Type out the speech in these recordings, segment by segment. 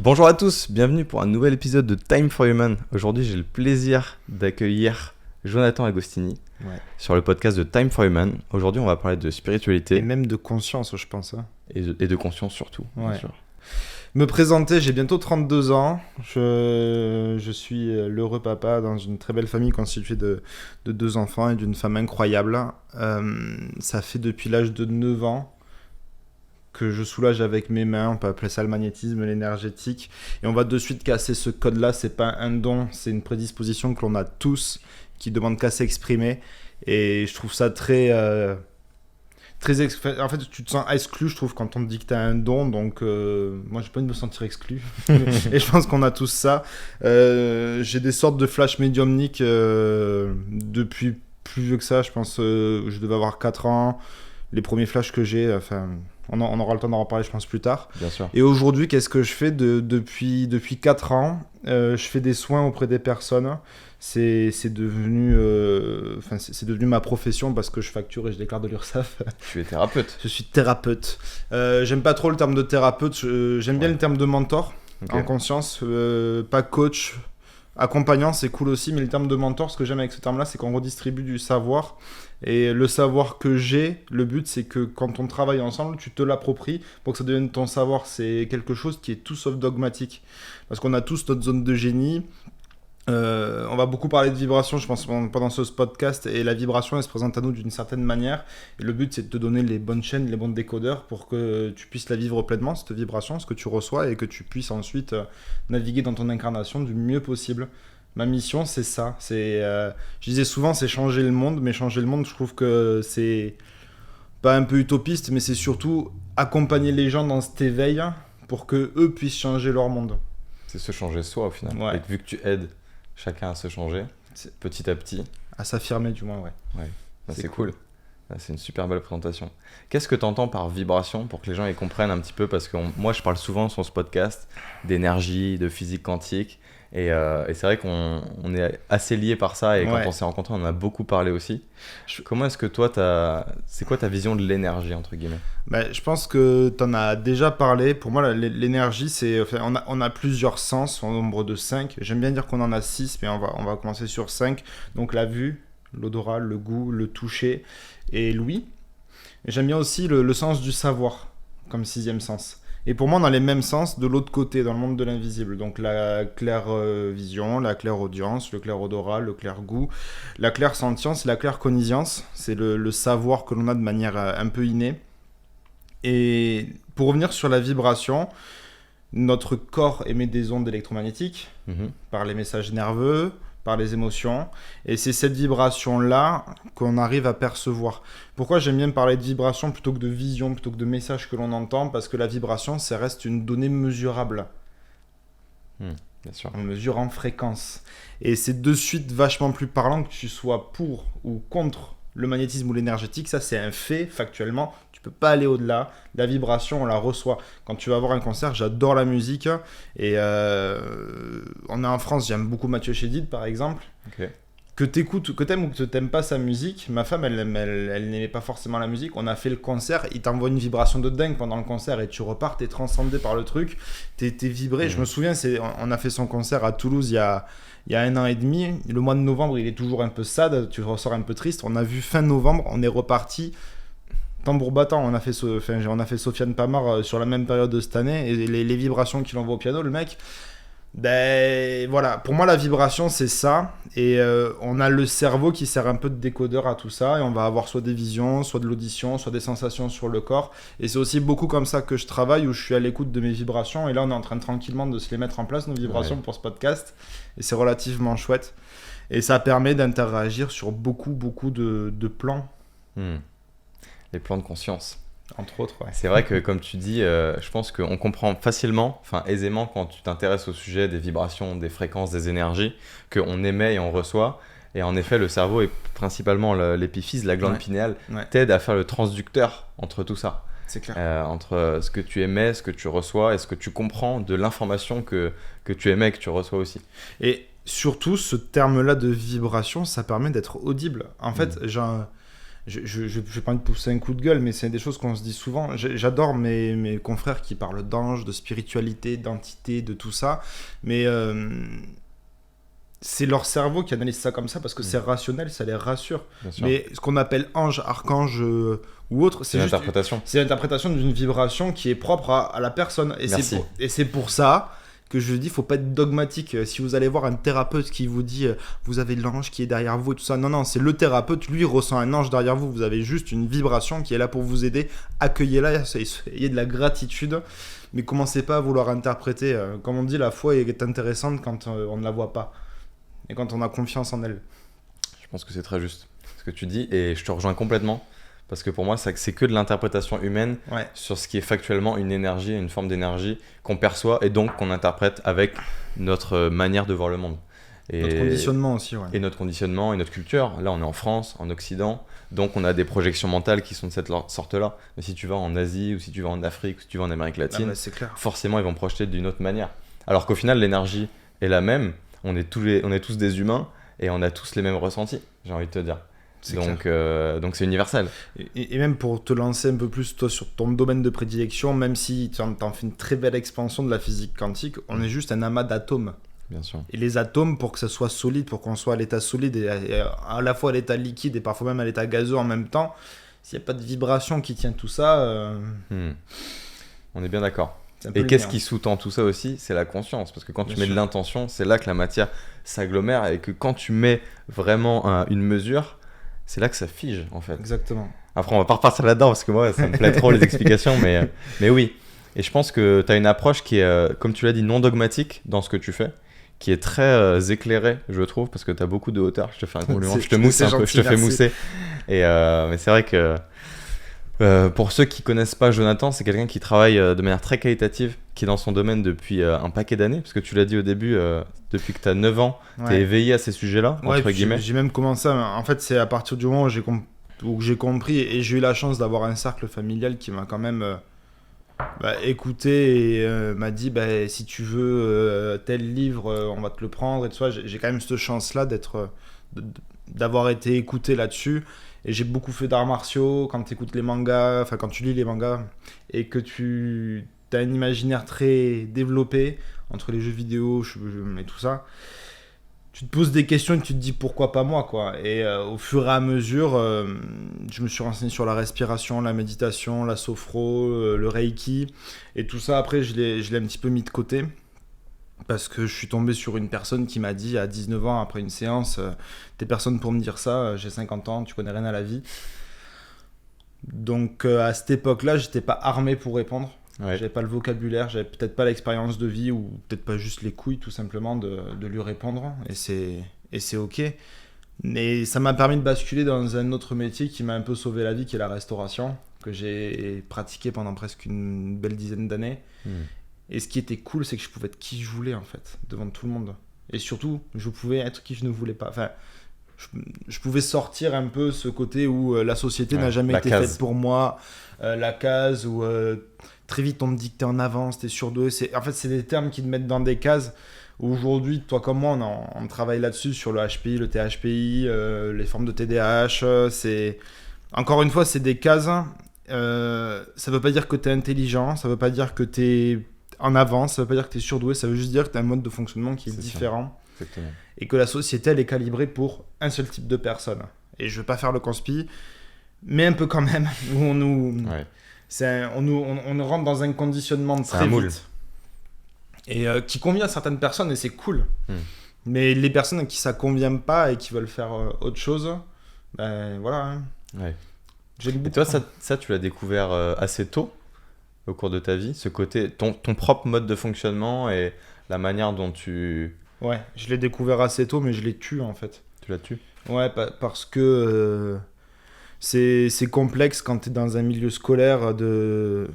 Bonjour à tous, bienvenue pour un nouvel épisode de Time for Human. Aujourd'hui, j'ai le plaisir d'accueillir Jonathan Agostini sur le podcast de Time for Human. Aujourd'hui, on va parler de spiritualité. Et même de conscience, je pense. Et de conscience surtout, bien sûr. Me présenter, j'ai bientôt 32 ans. Je suis l'heureux papa dans une très belle famille constituée de 2 enfants et d'une femme incroyable. Ça fait depuis l'âge de 9 ans que je soulage avec mes mains, on peut appeler ça le magnétisme, l'énergétique. Et on va de suite casser ce code-là, c'est pas un don, c'est une prédisposition que l'on a tous, qui demande qu'à s'exprimer. Et je trouve ça très... En fait, tu te sens exclu, je trouve, quand on te dit que tu as un don. Donc, moi, j'ai pas envie de me sentir exclu. Et je pense qu'on a tous ça. J'ai des sortes de flash médiumniques depuis plus vieux que ça. Je pense je devais avoir 4 ans. Les premiers flashs que j'ai, on aura le temps d'en reparler, je pense, plus tard. Bien sûr. Et aujourd'hui, qu'est-ce que je fais depuis 4 ans je fais des soins auprès des personnes. C'est devenu ma profession parce que je facture et je déclare de l'URSSAF. Tu es thérapeute. Je suis thérapeute. J'aime pas trop le terme de thérapeute. J'aime bien le terme de mentor, en conscience. Pas coach. Accompagnant, c'est cool aussi, mais le terme de mentor, ce que j'aime avec ce terme-là, c'est qu'on redistribue du savoir. Et le savoir que j'ai, le but, c'est que quand on travaille ensemble, tu te l'appropries pour que ça devienne ton savoir. C'est quelque chose qui est tout sauf dogmatique. Parce qu'on a tous notre zone de génie. On va beaucoup parler de vibration, je pense, pendant ce podcast, et la vibration, elle se présente à nous d'une certaine manière, et le but, c'est de te donner les bonnes chaînes, les bons décodeurs pour que tu puisses la vivre pleinement, cette vibration, ce que tu reçois, et que tu puisses ensuite naviguer dans ton incarnation du mieux possible. Ma mission, c'est ça. Je disais souvent, c'est changer le monde, mais changer le monde, je trouve que c'est pas un peu utopiste, mais c'est surtout accompagner les gens dans cet éveil pour que eux puissent changer leur monde. C'est se changer soi, au final. Ouais. Et vu que tu aides chacun à se changer, petit à petit. À s'affirmer, du moins, ouais. C'est cool. C'est une super belle présentation. Qu'est-ce que tu entends par vibration pour que les gens y comprennent un petit peu? Parce que moi, je parle souvent sur ce podcast d'énergie, de physique quantique. Et c'est vrai qu'on est assez liés par ça. Et quand on s'est rencontrés, on en a beaucoup parlé aussi. Comment est-ce que toi, c'est quoi ta vision de l'énergie, entre guillemets? Je pense que tu en as déjà parlé. Pour moi, l'énergie, on a plusieurs sens, au nombre de 5. J'aime bien dire qu'on en a 6, mais on va commencer sur 5. Donc la vue, l'odorat, le goût, le toucher et l'ouïe. J'aime bien aussi le sens du savoir, comme 6e sens. Et pour moi, on a les mêmes sens de l'autre côté, dans le monde de l'invisible. Donc la claire vision, la claire audience, le clair odorat, le clair goût. La claire sentience et la claire cognisance. C'est le savoir que l'on a de manière un peu innée. Et pour revenir sur la vibration, notre corps émet des ondes électromagnétiques par les messages nerveux, par les émotions, et c'est cette vibration-là qu'on arrive à percevoir. Pourquoi j'aime bien parler de vibration plutôt que de vision, plutôt que de message que l'on entend? Parce que la vibration, ça reste une donnée mesurable. Bien sûr. On mesure en fréquence. Et c'est de suite vachement plus parlant que tu sois pour ou contre le magnétisme ou l'énergétique. Ça, c'est un fait, factuellement. Tu peux pas aller au-delà. La vibration, on la reçoit. Quand tu vas voir un concert, j'adore la musique. Et on est en France, j'aime beaucoup Mathieu Chédid, par exemple. Okay. Que t'écoutes, que t'aimes ou que t'aimes pas sa musique, ma femme, elle n'aimait pas forcément la musique. On a fait le concert, il t'envoie une vibration de dingue pendant le concert et tu repars, t'es transcendé par le truc, t'es vibré. Je me souviens, on a fait son concert à Toulouse il y a 1 an et demi. Le mois de novembre, il est toujours un peu sad, tu ressors un peu triste. On a vu fin novembre, on est reparti tambour battant. On a fait Sofiane Pamar sur la même période de cette année, et les vibrations qu'il envoie au piano, le mec. Voilà, pour moi la vibration c'est ça, et on a le cerveau qui sert un peu de décodeur à tout ça, et on va avoir soit des visions, soit de l'audition, soit des sensations sur le corps, et c'est aussi beaucoup comme ça que je travaille, où je suis à l'écoute de mes vibrations, et là on est en train tranquillement de se les mettre en place, nos vibrations, pour ce podcast, et c'est relativement chouette, et ça permet d'interagir sur beaucoup de plans. Les plans de conscience. Entre autres, C'est vrai que, comme tu dis, je pense qu'on comprend facilement, aisément, quand tu t'intéresses au sujet des vibrations, des fréquences, des énergies, qu'on émet et on reçoit. Et en effet, le cerveau, et principalement l'épiphyse, la glande pinéale, t'aide à faire le transducteur entre tout ça. C'est clair. Entre ce que tu émets, ce que tu reçois, et ce que tu comprends de l'information que tu émets et que tu reçois aussi. Et surtout, ce terme-là de vibration, ça permet d'être audible. En fait, je vais pas me pousser un coup de gueule, mais c'est des choses qu'on se dit souvent. J'adore mes confrères qui parlent d'anges, de spiritualité, d'entité, de tout ça, mais c'est leur cerveau qui analyse ça comme ça parce que c'est rationnel, ça les rassure. Mais ce qu'on appelle ange, archange ou autre, c'est juste l'interprétation. C'est l'interprétation d'une vibration qui est propre à la personne. Et c'est pour ça que je dis, faut pas être dogmatique. Si vous allez voir un thérapeute qui vous dit vous avez l'ange qui est derrière vous et tout ça, non, c'est le thérapeute, lui ressent un ange derrière vous. Vous avez juste une vibration qui est là pour vous aider. Accueillez-la, ayez de la gratitude, mais commencez pas à vouloir interpréter. Comme on dit, la foi est intéressante quand on ne la voit pas et quand on a confiance en elle. Je pense que c'est très juste ce que tu dis et je te rejoins complètement. Parce que pour moi, c'est que de l'interprétation humaine sur ce qui est factuellement une énergie, une forme d'énergie qu'on perçoit et donc qu'on interprète avec notre manière de voir le monde. Et notre conditionnement aussi, Et notre conditionnement et notre culture. Là, on est en France, en Occident, donc on a des projections mentales qui sont de cette sorte-là. Mais si tu vas en Asie, ou si tu vas en Afrique, ou si tu vas en Amérique latine, forcément, ils vont projeter d'une autre manière. Alors qu'au final, l'énergie est la même. On est tous des humains et on a tous les mêmes ressentis, j'ai envie de te dire. Donc c'est universel. Et même pour te lancer un peu plus toi sur ton domaine de prédilection, même si tu en fais une très belle expansion de la physique quantique, on est juste un amas d'atomes. Bien sûr. Et les atomes, pour que ça soit solide, pour qu'on soit à l'état solide et à la fois à l'état liquide et parfois même à l'état gazeux en même temps, s'il n'y a pas de vibration qui tient tout ça... On est bien d'accord. Et qu'est-ce qui sous-tend tout ça aussi ? C'est la conscience. Parce que quand tu mets de l'intention, c'est là que la matière s'agglomère et que quand tu mets vraiment une mesure, c'est là que ça fige en fait. Exactement. Après, on va pas repartir là-dedans parce que moi, ça me plaît trop les explications, mais oui. Et je pense que tu as une approche qui est, comme tu l'as dit, non dogmatique dans ce que tu fais, qui est très éclairée, je trouve, parce que tu as beaucoup de hauteur. Je te fais un compliment, je te mousse un peu, je te fais mousser. Mais c'est vrai que pour ceux qui connaissent pas Jonathan, c'est quelqu'un qui travaille de manière très qualitative, qui est dans son domaine depuis un paquet d'années, parce que tu l'as dit au début, depuis que tu as 9 ans, tu es éveillé à ces sujets-là, entre guillemets. J'ai même commencé, en fait c'est à partir du moment où j'ai compris et j'ai eu la chance d'avoir un cercle familial qui m'a quand même écouté et m'a dit si tu veux tel livre, on va te le prendre et tout ça. J'ai quand même cette chance-là d'avoir été écouté là-dessus. Et j'ai beaucoup fait d'arts martiaux. Quand tu écoutes les mangas, enfin quand tu lis les mangas et que tu as un imaginaire très développé entre les jeux vidéo et tout ça, tu te poses des questions et tu te dis pourquoi pas moi quoi. Et au fur et à mesure, je me suis renseigné sur la respiration, la méditation, la sophro, le reiki et tout ça. Après, je l'ai un petit peu mis de côté. Parce que je suis tombé sur une personne qui m'a dit à 19 ans, après une séance, t'es personne pour me dire ça, j'ai 50 ans, tu connais rien à la vie. Donc à cette époque-là, j'étais pas armé pour répondre. J'avais pas le vocabulaire, j'avais peut-être pas l'expérience de vie ou peut-être pas juste les couilles tout simplement de lui répondre. Et c'est ok. Mais ça m'a permis de basculer dans un autre métier qui m'a un peu sauvé la vie, qui est la restauration, que j'ai pratiqué pendant presque une belle dizaine d'années. Et ce qui était cool, c'est que je pouvais être qui je voulais, en fait, devant tout le monde. Et surtout, je pouvais être qui je ne voulais pas. Enfin, je pouvais sortir un peu ce côté où la société n'a jamais été faite pour moi. La case où très vite on me dit que t'es en avance, t'es surdoué. En fait, c'est des termes qui te mettent dans des cases. Aujourd'hui, toi comme moi, on travaille là-dessus, sur le HPI, le THPI, les formes de TDAH. Encore une fois, c'est des cases. Ça ne veut pas dire que t'es intelligent, ça ne veut pas dire que t'es en avance, ça veut pas dire que tu es surdoué, ça veut juste dire que tu as un mode de fonctionnement qui est différent. Et que la société elle est calibrée pour un seul type de personne. Et je veux pas faire le conspi, mais un peu quand même, où on nous rentre dans un conditionnement très vite. Et qui convient à certaines personnes et c'est cool. Mais les personnes à qui ça convient pas et qui veulent faire autre chose, voilà. Et toi, ça tu l'as découvert assez tôt au cours de ta vie, ce côté, ton propre mode de fonctionnement et la manière dont tu... Ouais, je l'ai découvert assez tôt, mais je l'ai tué en fait. Tu l'as tué ? Ouais, parce que c'est complexe quand tu es dans un milieu scolaire de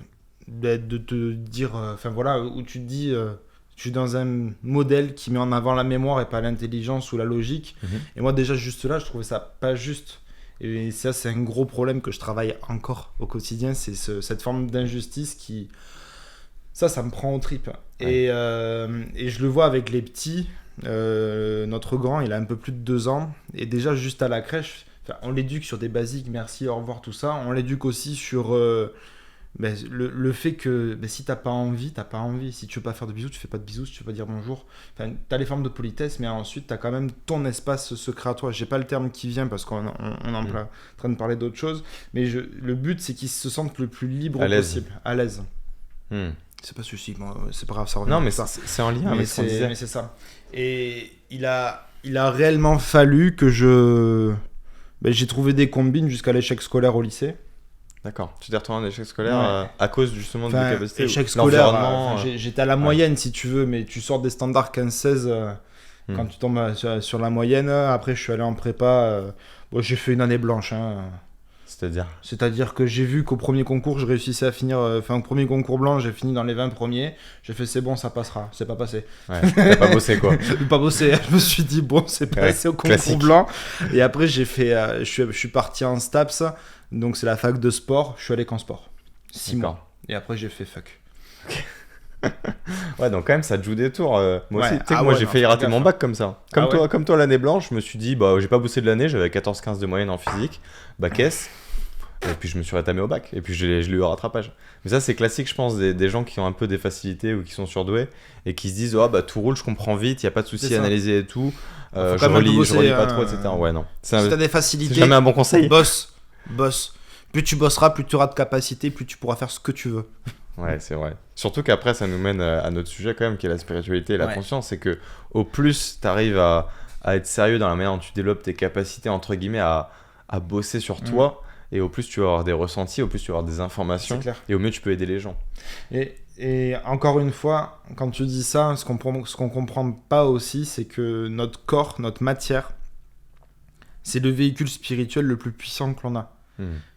te dire... Enfin voilà, où tu te dis... je suis dans un modèle qui met en avant la mémoire et pas l'intelligence ou la logique. Et moi déjà, juste là, je trouvais ça pas juste. Et ça, c'est un gros problème que je travaille encore au quotidien, c'est cette forme d'injustice qui... Ça me prend aux tripes. Et je le vois avec les petits. Notre grand, il a un peu plus de 2 ans. Et déjà, juste à la crèche, Enfin, on l'éduque sur des basiques, merci, au revoir, tout ça. On l'éduque aussi sur le fait que si t'as pas envie, t'as pas envie. Si tu veux pas faire de bisous, tu fais pas de bisous. Si tu veux pas dire bonjour, enfin, t'as les formes de politesse, mais ensuite t'as quand même ton espace secret à toi. J'ai pas le terme qui vient parce qu'on est en train de parler d'autre chose, mais le but c'est qu'ils se sentent le plus libre possible, à l'aise. C'est pas ceci, bon, c'est pas grave, ça revient. Non, mais c'est en lien avec ce qu'on disait. Mais c'est ça. Et il a réellement fallu que j'ai trouvé des combines jusqu'à l'échec scolaire au lycée. D'accord. Tu t'es retrouvé en échec scolaire à cause justement de tes capacités. Échec scolaire, j'étais à la moyenne si tu veux, mais tu sors des standards 15-16 quand tu tombes sur la moyenne. Après, je suis allé en prépa. J'ai fait une année blanche. C'est-à-dire que j'ai vu qu'au premier concours, je réussissais à finir. Au premier concours blanc, j'ai fini dans les 20 premiers. J'ai fait c'est bon, ça passera. C'est pas passé. Ouais, t'as pas bossé quoi. Pas bossé. Je me suis dit bon, c'est passé au concours classique. Blanc. Et après, j'ai fait. Je suis parti en STAPS. Donc c'est la fac de sport. Je suis allé qu'en sport. 6 mois. Et après, j'ai fait fuck. Ouais, donc quand même, ça te joue des tours. Moi aussi, tu sais que moi, j'ai failli rater mon bac comme ça. Comme toi, l'année blanche, je me suis dit, j'ai pas bossé de l'année, j'avais 14-15 de moyenne en physique. Bac S. Et puis je me suis rétamé au bac. Et puis je l'ai eu au rattrapage. Mais ça, c'est classique, je pense, des gens qui ont un peu des facilités ou qui sont surdoués et qui se disent, tout roule, je comprends vite, il y a pas de souci à analyser et tout. Je relis pas trop, etc. Ouais, non. Si t'as des facilités, c'est jamais un bon conseil. Bosse. Plus tu bosseras, plus tu auras de capacité, plus tu pourras faire ce que tu veux. Ouais, c'est vrai. Surtout qu'après, ça nous mène à notre sujet quand même, qui est la spiritualité et la conscience. C'est que au plus tu arrives à être sérieux dans la manière dont tu développes tes capacités, entre guillemets, à bosser sur toi, et au plus tu vas avoir des ressentis, au plus tu vas avoir des informations, et au mieux tu peux aider les gens. Et encore une fois, quand tu dis ça, ce qu'on comprend pas aussi, c'est que notre corps, notre matière, c'est le véhicule spirituel le plus puissant que l'on a.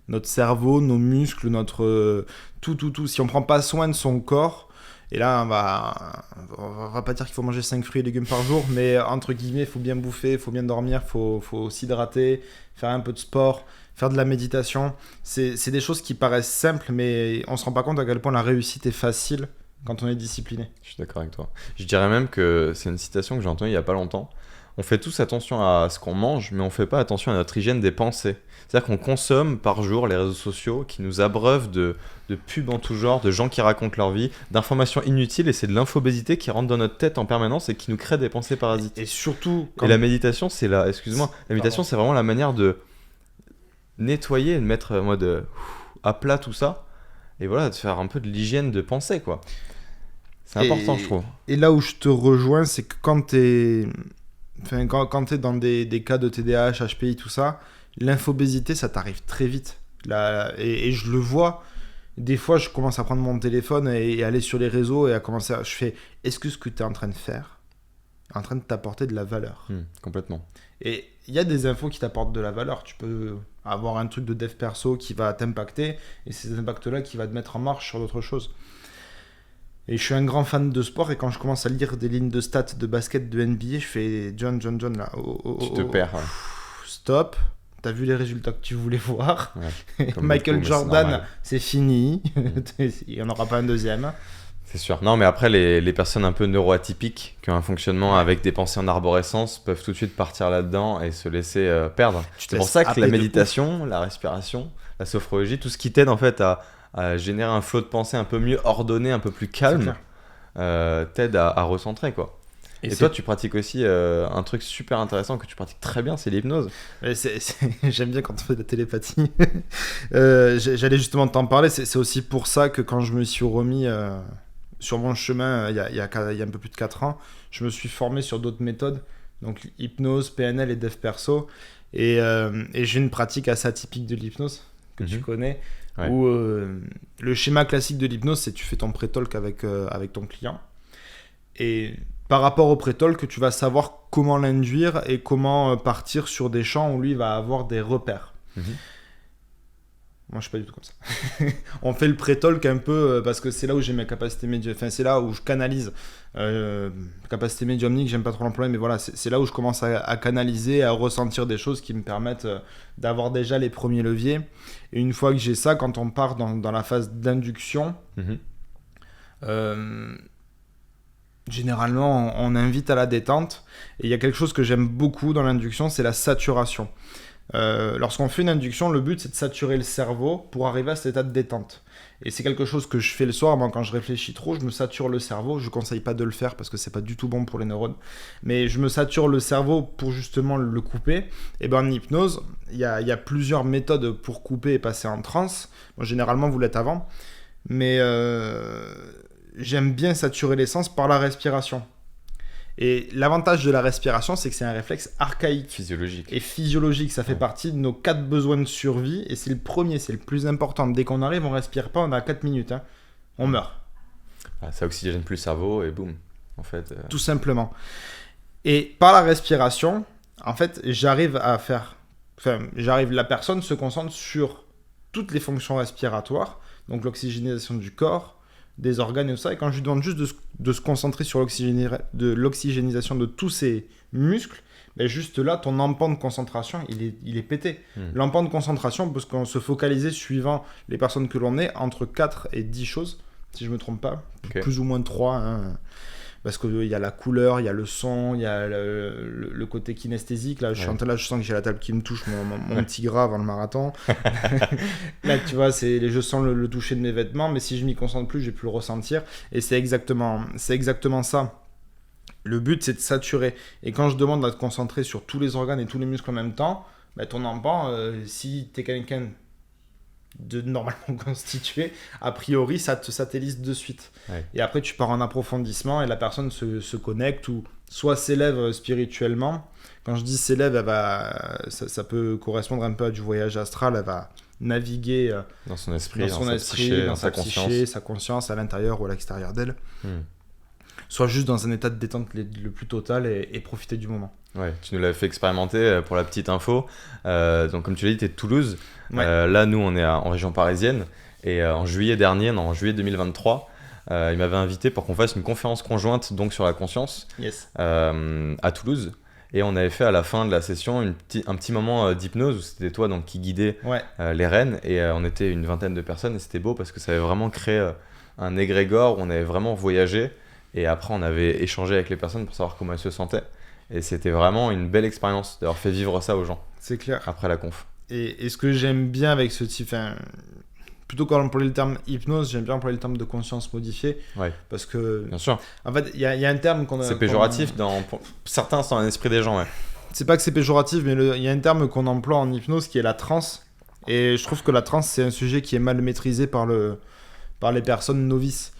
Notre cerveau, nos muscles, notre tout. Si on prend pas soin de son corps, et là on va pas dire qu'il faut manger 5 fruits et légumes par jour, mais entre guillemets, il faut bien bouffer, il faut bien dormir, il faut s'hydrater, faire un peu de sport, faire de la méditation. C'est des choses qui paraissent simples, mais on se rend pas compte à quel point la réussite est facile quand on est discipliné. Je suis d'accord avec toi. Je dirais même que c'est une citation que j'ai entendue il y a pas longtemps. On fait tous attention à ce qu'on mange, mais on fait pas attention à notre hygiène des pensées. C'est-à-dire qu'on consomme par jour les réseaux sociaux qui nous abreuvent de pubs en tout genre, de gens qui racontent leur vie, d'informations inutiles, et c'est de l'infobésité qui rentre dans notre tête en permanence et qui nous crée des pensées parasites. Et surtout... Et la méditation, c'est c'est vraiment la manière de nettoyer, de mettre en mode à plat tout ça, et voilà, de faire un peu de l'hygiène de pensée, quoi. C'est important, je trouve. Et là où je te rejoins, c'est que quand t'es dans des cas de TDAH, HPI, tout ça, l'infobésité, ça t'arrive très vite. Et je le vois. Des fois, je commence à prendre mon téléphone et aller sur les réseaux et je fais, est-ce que ce que tu es en train de faire est en train de t'apporter de la valeur ? Complètement. Et il y a des infos qui t'apportent de la valeur. Tu peux avoir un truc de dev perso qui va t'impacter, et ces impacts-là qui va te mettre en marche sur d'autres choses. Et je suis un grand fan de sport, et quand je commence à lire des lignes de stats de basket de NBA, je fais John là. Tu te perds. Stop. T'as vu les résultats que tu voulais voir. Michael Jordan, c'est fini. Il n'y en aura pas un deuxième. C'est sûr. Non, mais après, les personnes un peu neuroatypiques qui ont un fonctionnement avec des pensées en arborescence peuvent tout de suite partir là-dedans et se laisser perdre. C'est pour ça que la méditation, la respiration, la sophrologie, tout ce qui t'aide en fait à générer un flot de pensée un peu mieux ordonné, un peu plus calme, t'aide à recentrer, quoi. Et toi, tu pratiques aussi un truc super intéressant que tu pratiques très bien, c'est l'hypnose. J'aime bien quand on fait de la télépathie. J'allais justement t'en parler. C'est aussi pour ça que quand je me suis remis sur mon chemin il y a un peu plus de 4 ans, je me suis formé sur d'autres méthodes, donc hypnose, PNL et dev perso. Et j'ai une pratique assez atypique de l'hypnose que tu connais, où le schéma classique de l'hypnose, c'est tu fais ton pré-talk avec ton client. Et par rapport au pré-talk, tu vas savoir comment l'induire et comment partir sur des champs où lui va avoir des repères. Moi, je suis pas du tout comme ça. On fait le pré-talk un peu parce que c'est là où j'ai mes capacités médiumniques. Enfin, c'est là où je canalise. Capacité médiumnique, j'aime pas trop l'employer, mais voilà, c'est là où je commence à canaliser, à ressentir des choses qui me permettent d'avoir déjà les premiers leviers. Et une fois que j'ai ça, quand on part dans la phase d'induction, généralement, on invite à la détente. Et il y a quelque chose que j'aime beaucoup dans l'induction, c'est la saturation. lorsqu'on fait une induction, le but c'est de saturer le cerveau pour arriver à cet état de détente. Et c'est quelque chose que je fais le soir, moi quand je réfléchis trop, je me sature le cerveau. Je ne conseille pas de le faire parce que c'est pas du tout bon pour les neurones. Mais je me sature le cerveau pour justement le couper. Et ben en hypnose, il y a plusieurs méthodes pour couper et passer en transe. Moi, généralement, vous l'êtes avant. Mais j'aime bien saturer l'essence par la respiration. Et l'avantage de la respiration, c'est que c'est un réflexe archaïque. Physiologique. Et physiologique, ça fait partie de nos 4 besoins de survie. Et c'est le premier, c'est le plus important. Dès qu'on arrive, on respire pas, on a 4 minutes. Hein. On meurt. Ça oxygène plus le cerveau et boum. En fait, Tout simplement. Et par la respiration, en fait, la personne se concentre sur toutes les fonctions respiratoires. Donc l'oxygénisation du corps, des organes et tout ça, et quand je lui demande juste de se concentrer sur l'oxygénisation de tous ses muscles, ben juste là, ton empan de concentration, il est pété. L'empan de concentration, parce qu'on se focalisait suivant les personnes que l'on est, entre 4 et 10 choses, si je ne me trompe pas, plus ou moins 3, hein, parce qu'il y a la couleur, il y a le son, il y a le côté kinesthésique. Là, je sens que j'ai la table qui me touche, mon petit gras avant le marathon. Là, tu vois, je sens le toucher de mes vêtements, mais si je m'y concentre plus, je vais plus le ressentir. Et c'est exactement ça. Le but, c'est de saturer. Et quand je demande à te concentrer sur tous les organes et tous les muscles en même temps, bah, ton empan, si tu es quelqu'un de normalement constitué, a priori ça te satellise de suite. Et après tu pars en approfondissement et la personne se connecte ou soit s'élève spirituellement. Quand je dis s'élève, ça peut correspondre un peu à du voyage astral. Elle va naviguer dans son esprit, dans sa psyché, sa conscience à l'intérieur ou à l'extérieur d'elle. Soit juste dans un état de détente le plus total et profiter du moment. Ouais, tu nous l'avais fait expérimenter pour la petite info. Donc comme tu l'as dit, tu es de Toulouse. Là, nous, on est en région parisienne. Et en juillet 2023, il m'avait invité pour qu'on fasse une conférence conjointe donc, sur la conscience à Toulouse. Et on avait fait à la fin de la session un petit moment d'hypnose où c'était toi donc, qui guidais les reines. Et on était une vingtaine de personnes et c'était beau parce que ça avait vraiment créé un égrégore où on avait vraiment voyagé. Et après, on avait échangé avec les personnes pour savoir comment elles se sentaient. Et c'était vraiment une belle expérience d'avoir fait vivre ça aux gens. C'est clair. Après la conf. Et ce que j'aime bien avec ce type... plutôt qu'à employer le terme hypnose, j'aime bien employer le terme de conscience modifiée. Parce que... Bien sûr. En fait, il y a un terme qu'on a... C'est péjoratif certains, c'est dans l'esprit des gens. C'est pas que c'est péjoratif, mais il y a un terme qu'on emploie en hypnose qui est la transe. Et je trouve que la transe, c'est un sujet qui est mal maîtrisé par les personnes novices.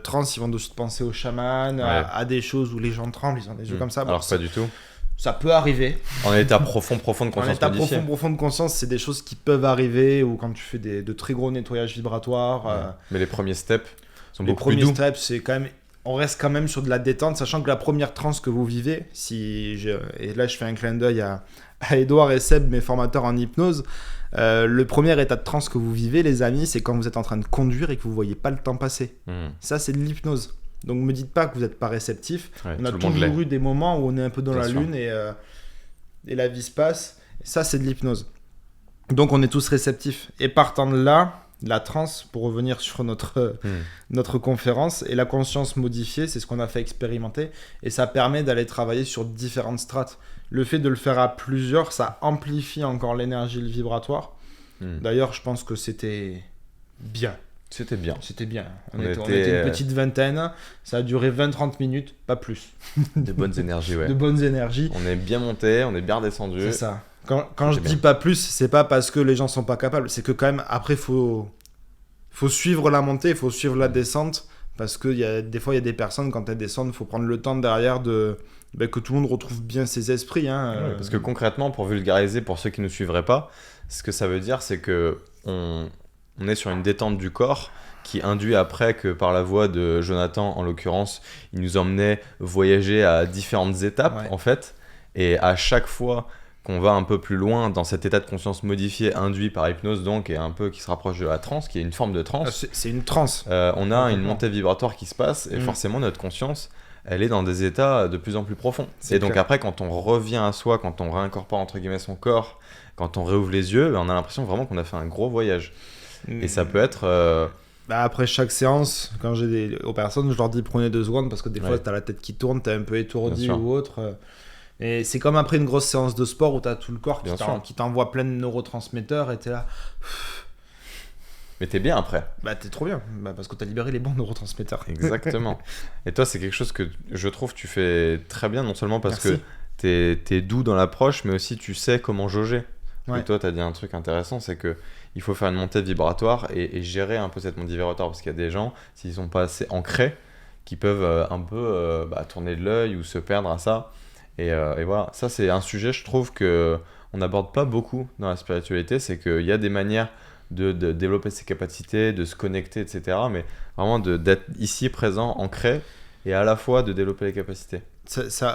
Trans, ils vont de suite penser aux chamans, à des choses où les gens tremblent, ils ont des yeux comme ça. Alors pas du tout. Ça peut arriver. En état profond de conscience modifiée. En état profond de conscience, c'est des choses qui peuvent arriver, ou quand tu fais de très gros nettoyages vibratoires. Mais les premiers steps sont beaucoup plus doux. Les premiers steps, c'est quand même... On reste quand même sur de la détente, sachant que la première transe que vous vivez, et là je fais un clin d'œil à Edouard et Seb, mes formateurs en hypnose, le premier état de transe que vous vivez, les amis, c'est quand vous êtes en train de conduire et que vous ne voyez pas le temps passer. Ça, c'est de l'hypnose. Donc ne me dites pas que vous n'êtes pas réceptif. On a toujours eu des moments où on est un peu dans la lune et la vie se passe. Ça, c'est de l'hypnose. Donc on est tous réceptifs. Et partant de là, la transe, pour revenir sur notre conférence, et la conscience modifiée, c'est ce qu'on a fait expérimenter. Et ça permet d'aller travailler sur différentes strates. Le fait de le faire à plusieurs, ça amplifie encore l'énergie vibratoire. D'ailleurs, je pense que c'était bien. C'était bien. On était une petite vingtaine. Ça a duré 20-30 minutes, pas plus. De bonnes énergies, De bonnes énergies. On est bien monté, on est bien redescendu. C'est ça. Quand je dis pas plus, c'est pas parce que les gens sont pas capables. C'est que quand même, après, faut suivre la montée, il faut suivre la descente. Parce que des fois, il y a des personnes, quand elles descendent, il faut prendre le temps derrière que tout le monde retrouve bien ses esprits. Parce que concrètement, pour vulgariser, pour ceux qui ne nous suivraient pas, ce que ça veut dire, c'est que on est sur une détente du corps qui induit après que par la voix de Jonathan, en l'occurrence, il nous emmenait voyager à différentes étapes, en fait. Et à chaque fois qu'on va un peu plus loin dans cet état de conscience modifié induit par hypnose, donc, et un peu qui se rapproche de la transe, qui est une forme de transe. C'est une transe. On a une montée vibratoire qui se passe, et forcément, notre conscience, elle est dans des états de plus en plus profonds. Et donc après, quand on revient à soi, quand on réincorpore entre guillemets son corps, quand on réouvre les yeux, on a l'impression vraiment qu'on a fait un gros voyage. Et ça peut être... après chaque séance, quand j'ai aux personnes, je leur dis prenez 2 secondes parce que des fois, t'as la tête qui tourne, t'es un peu étourdi ou autre. Et c'est comme après une grosse séance de sport où tu as tout le corps Bien sûr. qui t'envoie plein de neurotransmetteurs et tu es là. Mais t'es bien après. Bah, t'es trop bien. Bah, parce que tu as libéré les bons neurotransmetteurs. Exactement. Et toi, c'est quelque chose que je trouve que tu fais très bien, non seulement parce Merci. que t'es doux dans l'approche, mais aussi tu sais comment jauger. Ouais. Et toi, t'as dit un truc intéressant, c'est que il faut faire une montée vibratoire et gérer un peu cette montée vibratoire, parce qu'il y a des gens, s'ils sont pas assez ancrés, qui peuvent un peu tourner de l'œil ou se perdre à ça. Et voilà, ça c'est un sujet, je trouve, que on n'aborde pas beaucoup dans la spiritualité, c'est qu'il y a des manières de développer ses capacités, de se connecter, etc. Mais vraiment d'être ici, présent, ancré, et à la fois de développer les capacités.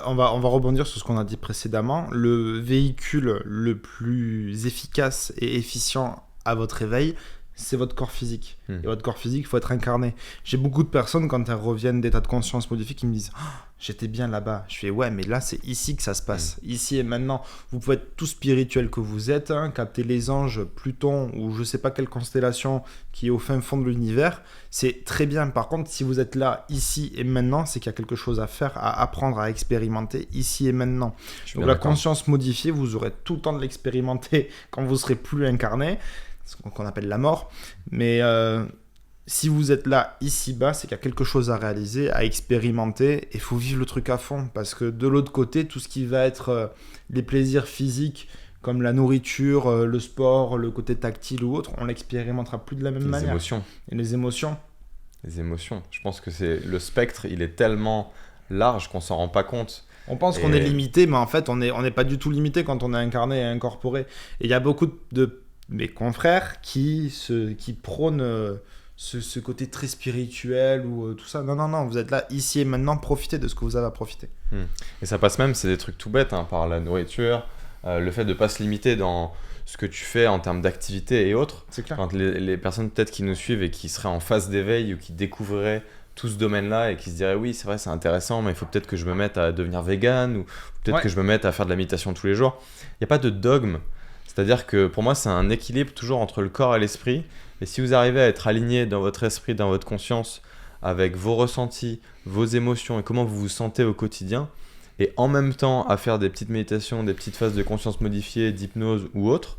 On va rebondir sur ce qu'on a dit précédemment. Le véhicule le plus efficace et efficient à votre éveil, c'est votre corps physique. Et votre corps physique, il faut être incarné. J'ai beaucoup de personnes, quand elles reviennent d'état de conscience modifié, qui me disent oh, j'étais bien là-bas. Je fais ouais, mais là, c'est ici que ça se passe. Ici et maintenant. Vous pouvez être tout spirituel que vous êtes, capter les anges, Pluton, ou je sais pas quelle constellation qui est au fin fond de l'univers. C'est très bien. Par contre, si vous êtes là, ici et maintenant, c'est qu'il y a quelque chose à faire, à apprendre, à expérimenter ici et maintenant. Donc la conscience modifiée, vous aurez tout le temps de l'expérimenter quand vous serez plus incarné. Ce qu'on appelle la mort, mais si vous êtes là, ici-bas, c'est qu'il y a quelque chose à réaliser, à expérimenter, et il faut vivre le truc à fond, parce que de l'autre côté, tout ce qui va être les plaisirs physiques, comme la nourriture, le sport, le côté tactile ou autre, on l'expérimentera plus de la même manière. Les émotions. Et les émotions. Les émotions. Je pense que le spectre, il est tellement large qu'on s'en rend pas compte. On pense qu'on est limité, mais en fait, on n'est pas du tout limité quand on est incarné et incorporé. Et il y a beaucoup de mes confrères qui prônent ce côté très spirituel ou tout ça. Non, vous êtes là, ici et maintenant, profitez de ce que vous avez à profiter. Et ça passe même, c'est des trucs tout bêtes, par la nourriture, le fait de ne pas se limiter dans ce que tu fais en termes d'activité et autres. C'est clair. Quand les personnes peut-être qui nous suivent et qui seraient en phase d'éveil ou qui découvriraient tout ce domaine-là et qui se diraient oui, c'est vrai, c'est intéressant, mais il faut peut-être que je me mette à devenir vegan ou peut-être que je me mette à faire de la méditation tous les jours. Il n'y a pas de dogme. C'est-à-dire que pour moi, c'est un équilibre toujours entre le corps et l'esprit. Et si vous arrivez à être aligné dans votre esprit, dans votre conscience, avec vos ressentis, vos émotions et comment vous vous sentez au quotidien, et en même temps à faire des petites méditations, des petites phases de conscience modifiée, d'hypnose ou autre,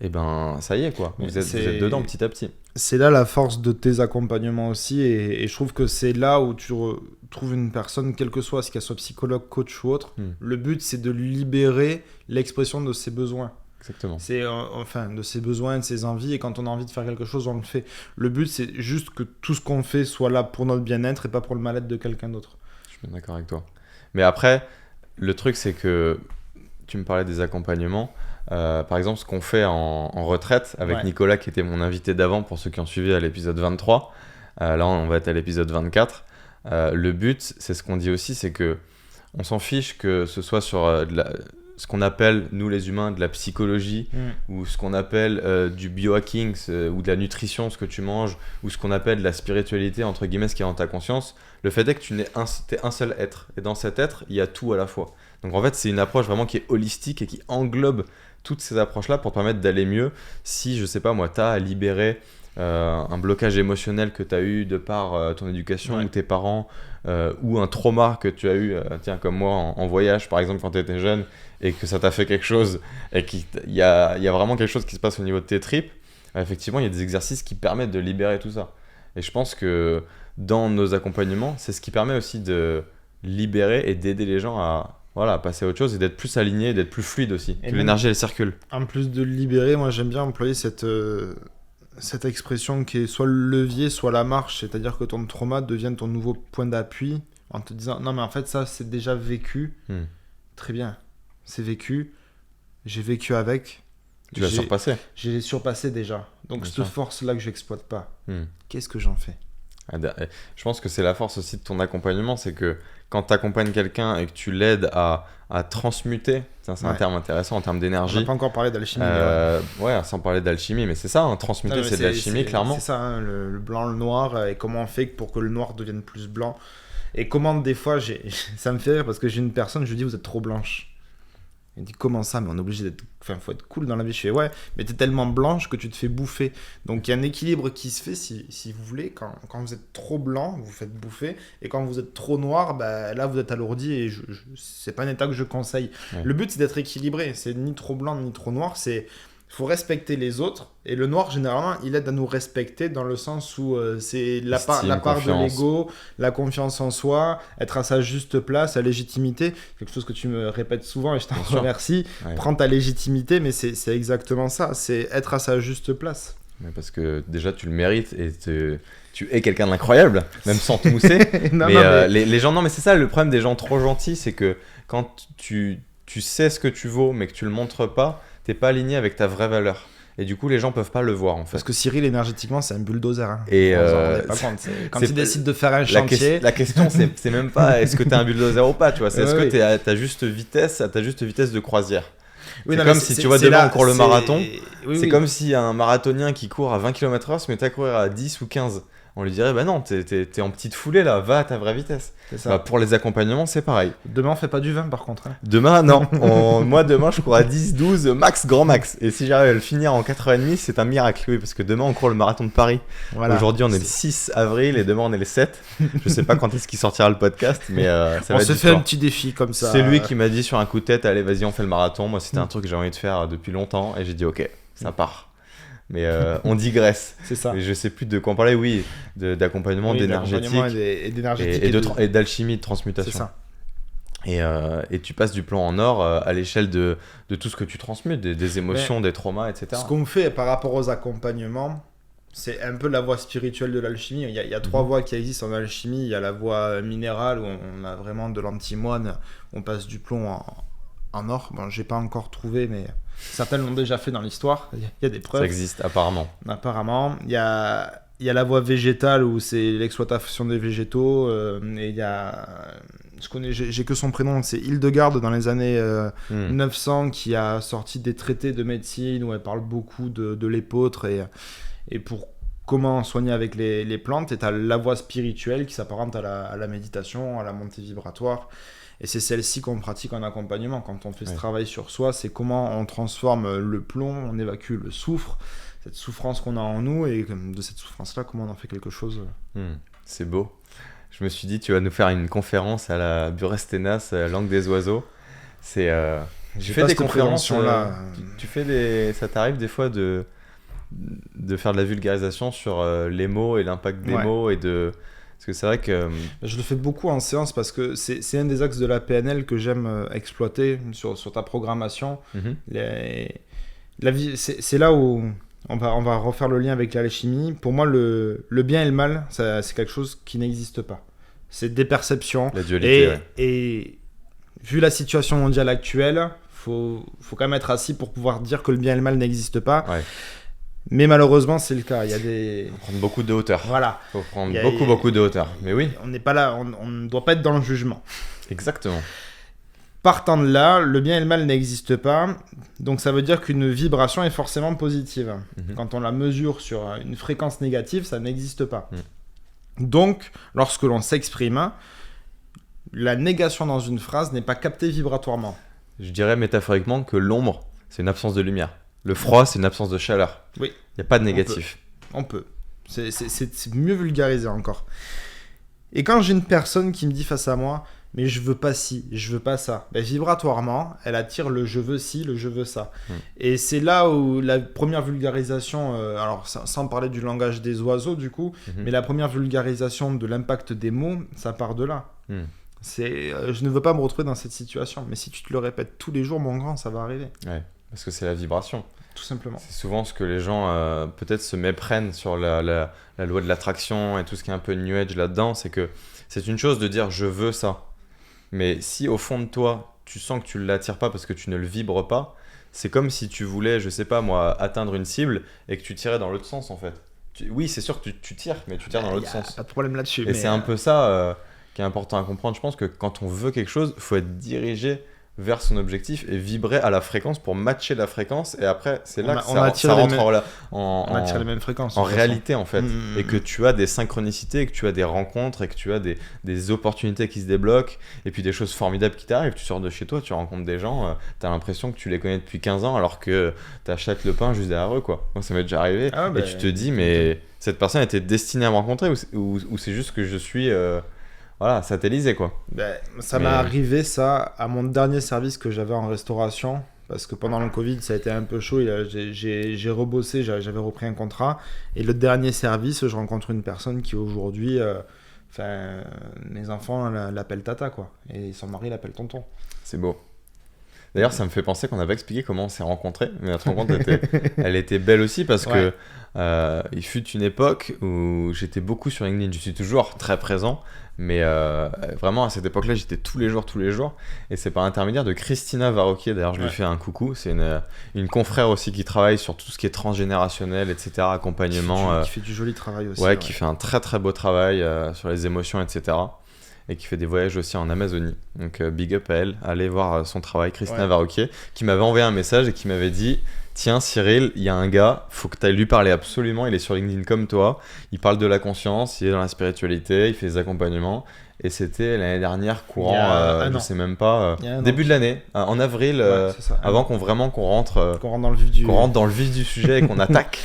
et ben ça y est quoi, vous êtes dedans petit à petit. C'est là la force de tes accompagnements aussi, et je trouve que c'est là où tu trouves une personne, quelle que soit, si qu'elle soit psychologue, coach ou autre, le but c'est de libérer l'expression de ses besoins. Exactement. C'est de ses besoins, de ses envies, et quand on a envie de faire quelque chose, on le fait. Le but, c'est juste que tout ce qu'on fait soit là pour notre bien-être et pas pour le mal-être de quelqu'un d'autre. Je suis bien d'accord avec toi. Mais après, le truc, c'est que tu me parlais des accompagnements. Par exemple, ce qu'on fait en retraite avec Nicolas, qui était mon invité d'avant, pour ceux qui ont suivi à l'épisode 23. Là, on va être à l'épisode 24. Le but, c'est ce qu'on dit aussi, c'est que on s'en fiche que ce soit sur ce qu'on appelle, nous les humains, de la psychologie, ou ce qu'on appelle du biohacking, ou de la nutrition, ce que tu manges, ou ce qu'on appelle de la spiritualité, entre guillemets, ce qui est dans ta conscience. Le fait est que t'es un seul être. Et dans cet être, il y a tout à la fois. Donc en fait, c'est une approche vraiment qui est holistique et qui englobe toutes ces approches-là pour te permettre d'aller mieux. Si, je sais pas moi, t'as à libérer un blocage émotionnel que tu as eu de par ton éducation ou tes parents, ou un trauma que tu as eu, tiens, comme moi, en voyage, par exemple, quand tu étais jeune, et que ça t'a fait quelque chose, et qu'il y a vraiment quelque chose qui se passe au niveau de tes tripes, effectivement, il y a des exercices qui permettent de libérer tout ça. Et je pense que dans nos accompagnements, c'est ce qui permet aussi de libérer et d'aider les gens à passer à autre chose et d'être plus alignés, d'être plus fluide aussi, et que l'énergie, elle circule. En plus de libérer, moi, j'aime bien employer cette expression qui est soit le levier, soit la marche, c'est-à-dire que ton trauma devienne ton nouveau point d'appui en te disant non mais en fait ça c'est déjà vécu, très bien, c'est vécu, j'ai vécu avec, tu l'as surpassé, j'ai surpassé déjà, donc cette force là que j'exploite pas, qu'est-ce que j'en fais? Je pense que c'est la force aussi de ton accompagnement, c'est que quand tu accompagnes quelqu'un et que tu l'aides à transmuter, c'est un terme intéressant en termes d'énergie. On n'a pas encore parlé d'alchimie. Sans parler d'alchimie, mais c'est ça, transmuter, c'est de l'alchimie, clairement. C'est ça, le blanc, le noir, et comment on fait pour que le noir devienne plus blanc. Et comment des fois, ça me fait rire parce que j'ai une personne, je lui dis vous êtes trop blanche. Il dit comment ça, mais on est obligé d'être, enfin faut être cool dans la vie. Je fais ouais, mais t'es tellement blanche que tu te fais bouffer. Donc il y a un équilibre qui se fait si vous voulez. Quand vous êtes trop blanc, vous vous faites bouffer, et quand vous êtes trop noir, bah, là vous êtes alourdi et c'est pas un état que je conseille. Ouais. Le but c'est d'être équilibré. C'est ni trop blanc ni trop noir. Faut respecter les autres, et le noir généralement il aide à nous respecter dans le sens où c'est la part de l'ego, la confiance en soi, être à sa juste place, sa légitimité, quelque chose que tu me répètes souvent et je t'en remercie. Ouais. Prends ta légitimité, mais c'est exactement ça, c'est être à sa juste place. Mais parce que déjà tu le mérites et tu es quelqu'un d'incroyable, même sans te mousser. mais les gens, non mais c'est ça le problème des gens trop gentils, c'est que quand tu sais ce que tu vaux mais que tu le montres pas, t'es pas aligné avec ta vraie valeur. Et du coup, les gens peuvent pas le voir en fait. Parce que Cyril, énergétiquement, c'est un bulldozer. Hein. Et quand il décide de faire un chantier. La question, c'est même pas est-ce que t'es un bulldozer ou pas, tu vois. C'est est-ce que t'es à ta juste vitesse de croisière. Oui, c'est comme si tu vois demain on court le marathon. C'est comme si un marathonien qui court à 20 km/h se mettait à courir à 10 ou 15. On lui dirait, bah non, t'es en petite foulée là, va à ta vraie vitesse. C'est ça. Bah, pour les accompagnements, c'est pareil. Demain, on fait pas du 20 par contre. Hein. Demain, non. Moi, demain, je cours à 10, 12, max, grand max. Et si j'arrive à le finir en 4h30, c'est un miracle. Oui, parce que demain, on court le marathon de Paris. Voilà. Aujourd'hui, on est le 6 avril et demain, on est le 7. Je sais pas quand est-ce qu'il sortira le podcast, mais ça va être. On se fait un petit défi comme ça. C'est lui qui m'a dit sur un coup de tête, allez, vas-y, on fait le marathon. Moi, c'était un truc que j'avais envie de faire depuis longtemps. Et j'ai dit, ok, ça part. Mais on digresse. C'est ça. Et je sais plus de quoi en parler, oui, d'accompagnement, d'énergétique. Et d'alchimie, de transmutation. C'est ça. Et tu passes du plan en or à l'échelle de tout ce que tu transmutes, des émotions, des traumas, etc. Ce qu'on fait par rapport aux accompagnements, c'est un peu la voie spirituelle de l'alchimie. Il y a 3 voies qui existent en alchimie. Il y a la voie minérale où on a vraiment de l'antimoine, on passe du plomb en or. Bon, j'ai pas encore trouvé, mais certains l'ont déjà fait dans l'histoire. Il y a des preuves. Ça existe apparemment. Il y a la voie végétale où c'est l'exploitation des végétaux. Et il y a, j'ai que son prénom, c'est Hildegarde dans les années 900 qui a sorti des traités de médecine où elle parle beaucoup de l'épeautre et pour comment soigner avec les plantes. Et tu as la voie spirituelle qui s'apparente à la méditation, à la montée vibratoire. Et c'est celle-ci qu'on pratique en accompagnement. Quand on fait ce travail sur soi, c'est comment on transforme le plomb, on évacue le soufre, cette souffrance qu'on a en nous, et de cette souffrance-là, comment on en fait quelque chose. C'est beau. Je me suis dit, tu vas nous faire une conférence à la Buresténas, langue des oiseaux. Tu fais des conférences là. Ça t'arrive des fois de faire de la vulgarisation sur les mots et l'impact des mots et de... Parce que c'est vrai que... Je le fais beaucoup en séance parce que c'est un des axes de la PNL que j'aime exploiter sur ta programmation. La vie, c'est là où on va refaire le lien avec l'alchimie. Pour moi, le bien et le mal, c'est quelque chose qui n'existe pas. C'est des perceptions. La dualité, et vu la situation mondiale actuelle, faut quand même être assis pour pouvoir dire que le bien et le mal n'existent pas. Ouais. Mais malheureusement, c'est le cas. Il y a des... Faut prendre beaucoup de hauteur. Voilà. Faut prendre beaucoup de hauteur. Mais oui. On n'est pas là, on ne doit pas être dans le jugement. Exactement. Partant de là, le bien et le mal n'existent pas. Donc ça veut dire qu'une vibration est forcément positive. Quand on la mesure sur une fréquence négative, ça n'existe pas. Donc, lorsque l'on s'exprime, la négation dans une phrase n'est pas captée vibratoirement. Je dirais métaphoriquement que l'ombre, c'est une absence de lumière. Le froid, c'est une absence de chaleur. Oui. Il n'y a pas de négatif. On peut. C'est mieux vulgarisé encore. Et quand j'ai une personne qui me dit face à moi, mais je veux pas ci, je veux pas ça, ben, vibratoirement, elle attire le je veux ci, le je veux ça. Et c'est là où la première vulgarisation, alors sans parler du langage des oiseaux du coup, mais la première vulgarisation de l'impact des mots, ça part de là. Je ne veux pas me retrouver dans cette situation, mais si tu te le répètes tous les jours, mon grand, ça va arriver. Ouais. Parce que c'est la vibration. Tout simplement. C'est souvent ce que les gens peut-être se méprennent sur la loi de l'attraction et tout ce qui est un peu new age là-dedans. C'est que c'est une chose de dire je veux ça. Mais si au fond de toi, tu sens que tu ne l'attires pas parce que tu ne le vibres pas, c'est comme si tu voulais, je sais pas moi, atteindre une cible et que tu tirais dans l'autre sens en fait. Oui, c'est sûr que tu tires, mais tu tires dans l'autre sens. Pas de problème là-dessus. Et c'est un peu ça qui est important à comprendre. Je pense que quand on veut quelque chose, il faut être dirigé vers son objectif et vibrer à la fréquence pour matcher la fréquence. Et après, c'est là que on ça attire rentre on attire les mêmes fréquences. en réalité, en fait. Et que tu as des synchronicités, et que tu as des rencontres, et que tu as des opportunités qui se débloquent, et puis des choses formidables qui t'arrivent. Tu sors de chez toi, tu rencontres des gens, t'as l'impression que tu les connais depuis 15 ans, alors que t'achètes le pain juste derrière eux, quoi. Moi, ça m'est déjà arrivé. Et tu te dis, mais cette personne était destinée à me rencontrer, ou c'est juste que je suis... Voilà, satellisé quoi. Ça m'est arrivé ça à mon dernier service que j'avais en restauration, parce que pendant le Covid ça a été un peu chaud, j'ai rebossé, j'avais repris un contrat, et le dernier service je rencontre une personne qui aujourd'hui, mes enfants l'appellent Tata quoi, et son mari l'appelle Tonton. C'est beau. D'ailleurs, ça me fait penser qu'on n'avait pas expliqué comment on s'est rencontrés, mais notre rencontre elle était belle aussi parce que il fut une époque où j'étais beaucoup sur LinkedIn. Je suis toujours très présent, mais vraiment à cette époque-là, j'étais tous les jours. Et c'est par l'intermédiaire de Christina Varroquier. D'ailleurs, je lui fais un coucou. C'est une confrère aussi qui travaille sur tout ce qui est transgénérationnel, etc. Accompagnement. Qui fait du joli travail aussi. Qui fait un très très beau travail sur les émotions, etc. Et qui fait des voyages aussi en Amazonie. Donc big up à elle, allez voir son travail, Christina Varroquier, qui m'avait envoyé un message et qui m'avait dit « Tiens Cyril, il y a un gars, faut que tu ailles lui parler absolument, il est sur LinkedIn comme toi, il parle de la conscience, il est dans la spiritualité, il fait des accompagnements. » Et c'était l'année dernière, courant, je sais même pas, début de l'année, en avril, avant qu'on rentre dans le vif du sujet et qu'on attaque.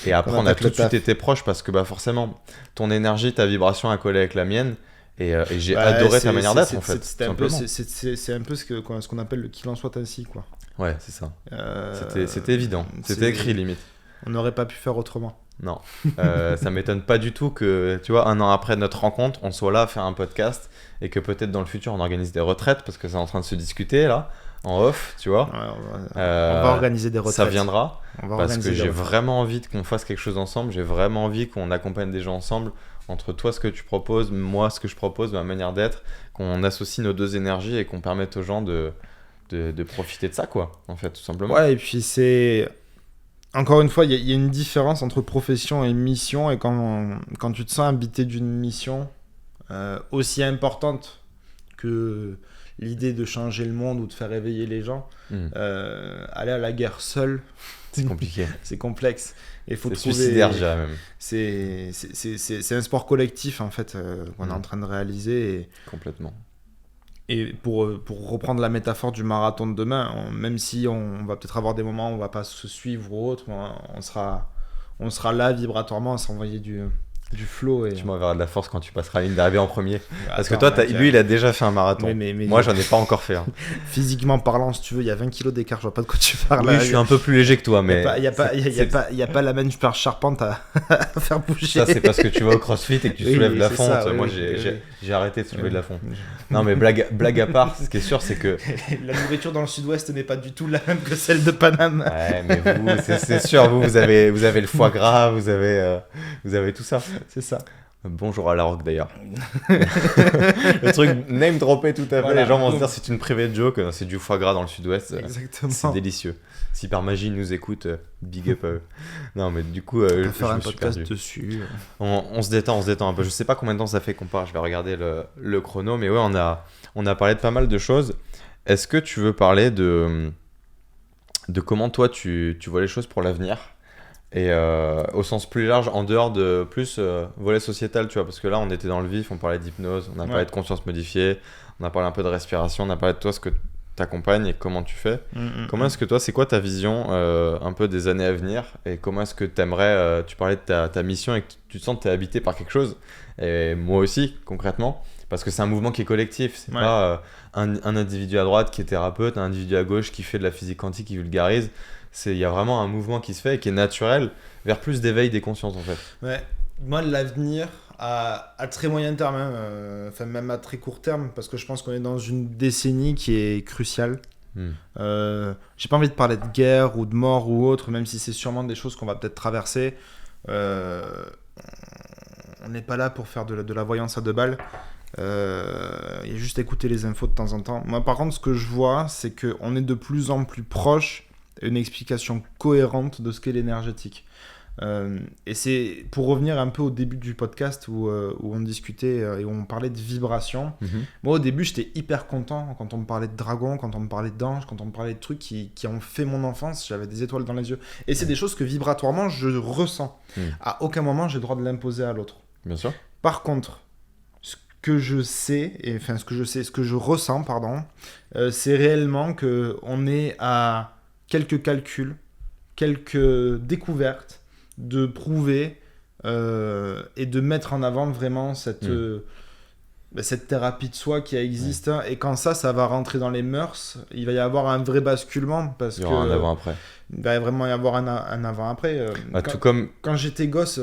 Et après on a tout de suite été proches parce que forcément, ton énergie, ta vibration a collé avec la mienne. Et j'ai adoré ta manière d'être en fait. C'est un peu ce qu'on appelle le qu'il en soit ainsi quoi. Ouais, c'est ça. C'était évident. C'était écrit limite. On n'aurait pas pu faire autrement. Non. Ça m'étonne pas du tout que, tu vois, 1 an après notre rencontre, on soit là à faire un podcast et que peut-être dans le futur on organise des retraites parce que c'est en train de se discuter là, en off, tu vois. On va organiser des retraites. Ça viendra parce que j'ai vraiment envie qu'on fasse quelque chose ensemble. J'ai vraiment envie qu'on accompagne des gens ensemble. Entre toi, ce que tu proposes, moi, ce que je propose, ma manière d'être, qu'on associe nos deux énergies et qu'on permette aux gens de profiter de ça, quoi, en fait, tout simplement. Ouais, et puis c'est... Encore une fois, il y a une différence entre profession et mission, et quand tu te sens habité d'une mission aussi importante que l'idée de changer le monde ou de faire éveiller les gens, aller à la guerre seul... C'est compliqué. C'est complexe. Et faut trouver... suicidaire, déjà, même. C'est un sport collectif, en fait, qu'on est en train de réaliser. Et... Complètement. Et pour reprendre la métaphore du marathon de demain, même si on va peut-être avoir des moments où on va pas se suivre ou autre, on sera là vibratoirement à s'envoyer du flow. Et... Tu m'enverras de la force quand tu passeras la ligne d'arrivée en premier. Parce que toi, lui, il a déjà fait un marathon. Mais moi, j'en ai pas encore fait. Physiquement parlant, si tu veux, il y a 20 kilos d'écart. Je vois pas de quoi tu parles. Oui, je suis un peu plus léger que toi. Mais il y a pas la main super charpente à faire bouger. Ça, c'est parce que tu vas au CrossFit et que tu soulèves de la fonte. Moi, j'ai arrêté de soulever de la fonte. Non, mais blague à part, ce qui est sûr, c'est que... La nourriture dans le sud-ouest n'est pas du tout la même que celle de Paname. Ouais, mais vous, c'est sûr, vous avez le foie gras, vous avez tout ça. C'est ça. Bonjour à la rock d'ailleurs. Le truc name droppé tout à fait. Voilà. Les gens vont se dire c'est une private joke, c'est du foie gras dans le sud-ouest. Exactement. C'est délicieux. Si par magie ils nous écoutent, big up à eux. Non mais du coup, on peut faire un podcast dessus. On se détend un peu. Je sais pas combien de temps ça fait qu'on part. Je vais regarder le chrono, mais ouais, on a parlé de pas mal de choses. Est-ce que tu veux parler de comment toi tu vois les choses pour l'avenir? Et au sens plus large, en dehors de plus volet sociétal, tu vois, parce que là on était dans le vif, on parlait d'hypnose, on a parlé de conscience modifiée, on a parlé un peu de respiration, on a parlé de toi, ce que tu accompagnes et comment tu fais. Comment est-ce que toi, c'est quoi ta vision un peu des années à venir, et comment est-ce que tu aimerais, tu parlais de ta mission et que tu te sens que tu es habité par quelque chose, et moi aussi concrètement, parce que c'est un mouvement qui est collectif, c'est pas un individu à droite qui est thérapeute, un individu à gauche qui fait de la physique quantique, qui vulgarise. Il y a vraiment un mouvement qui se fait et qui est naturel vers plus d'éveil des consciences en fait. Ouais, moi l'avenir à très moyen terme, enfin même à très court terme, parce que je pense qu'on est dans une décennie qui est cruciale. J'ai pas envie de parler de guerre ou de mort ou autre, même si c'est sûrement des choses qu'on va peut-être traverser. On n'est pas là pour faire de la voyance à 2 balles. Et juste écouter les infos de temps en temps. Moi par contre ce que je vois, c'est qu'on est de plus en plus proche une explication cohérente de ce qu'est l'énergétique. Et c'est pour revenir un peu au début du podcast où on discutait et où on parlait de vibration. Moi, au début, j'étais hyper content quand on me parlait de dragons, quand on me parlait d'anges, quand on me parlait de trucs qui ont fait mon enfance. J'avais des étoiles dans les yeux. Et c'est des choses que vibratoirement, je ressens. À aucun moment, j'ai le droit de l'imposer à l'autre. Bien sûr. Par contre, ce que je ressens, c'est réellement qu'on est à quelques calculs, quelques découvertes de prouver et de mettre en avant vraiment cette thérapie de soi qui existe. Et quand ça va rentrer dans les mœurs, il va y avoir un vrai basculement. Parce il y aura un avant-après. Il va vraiment y avoir un avant-après. Quand j'étais gosse,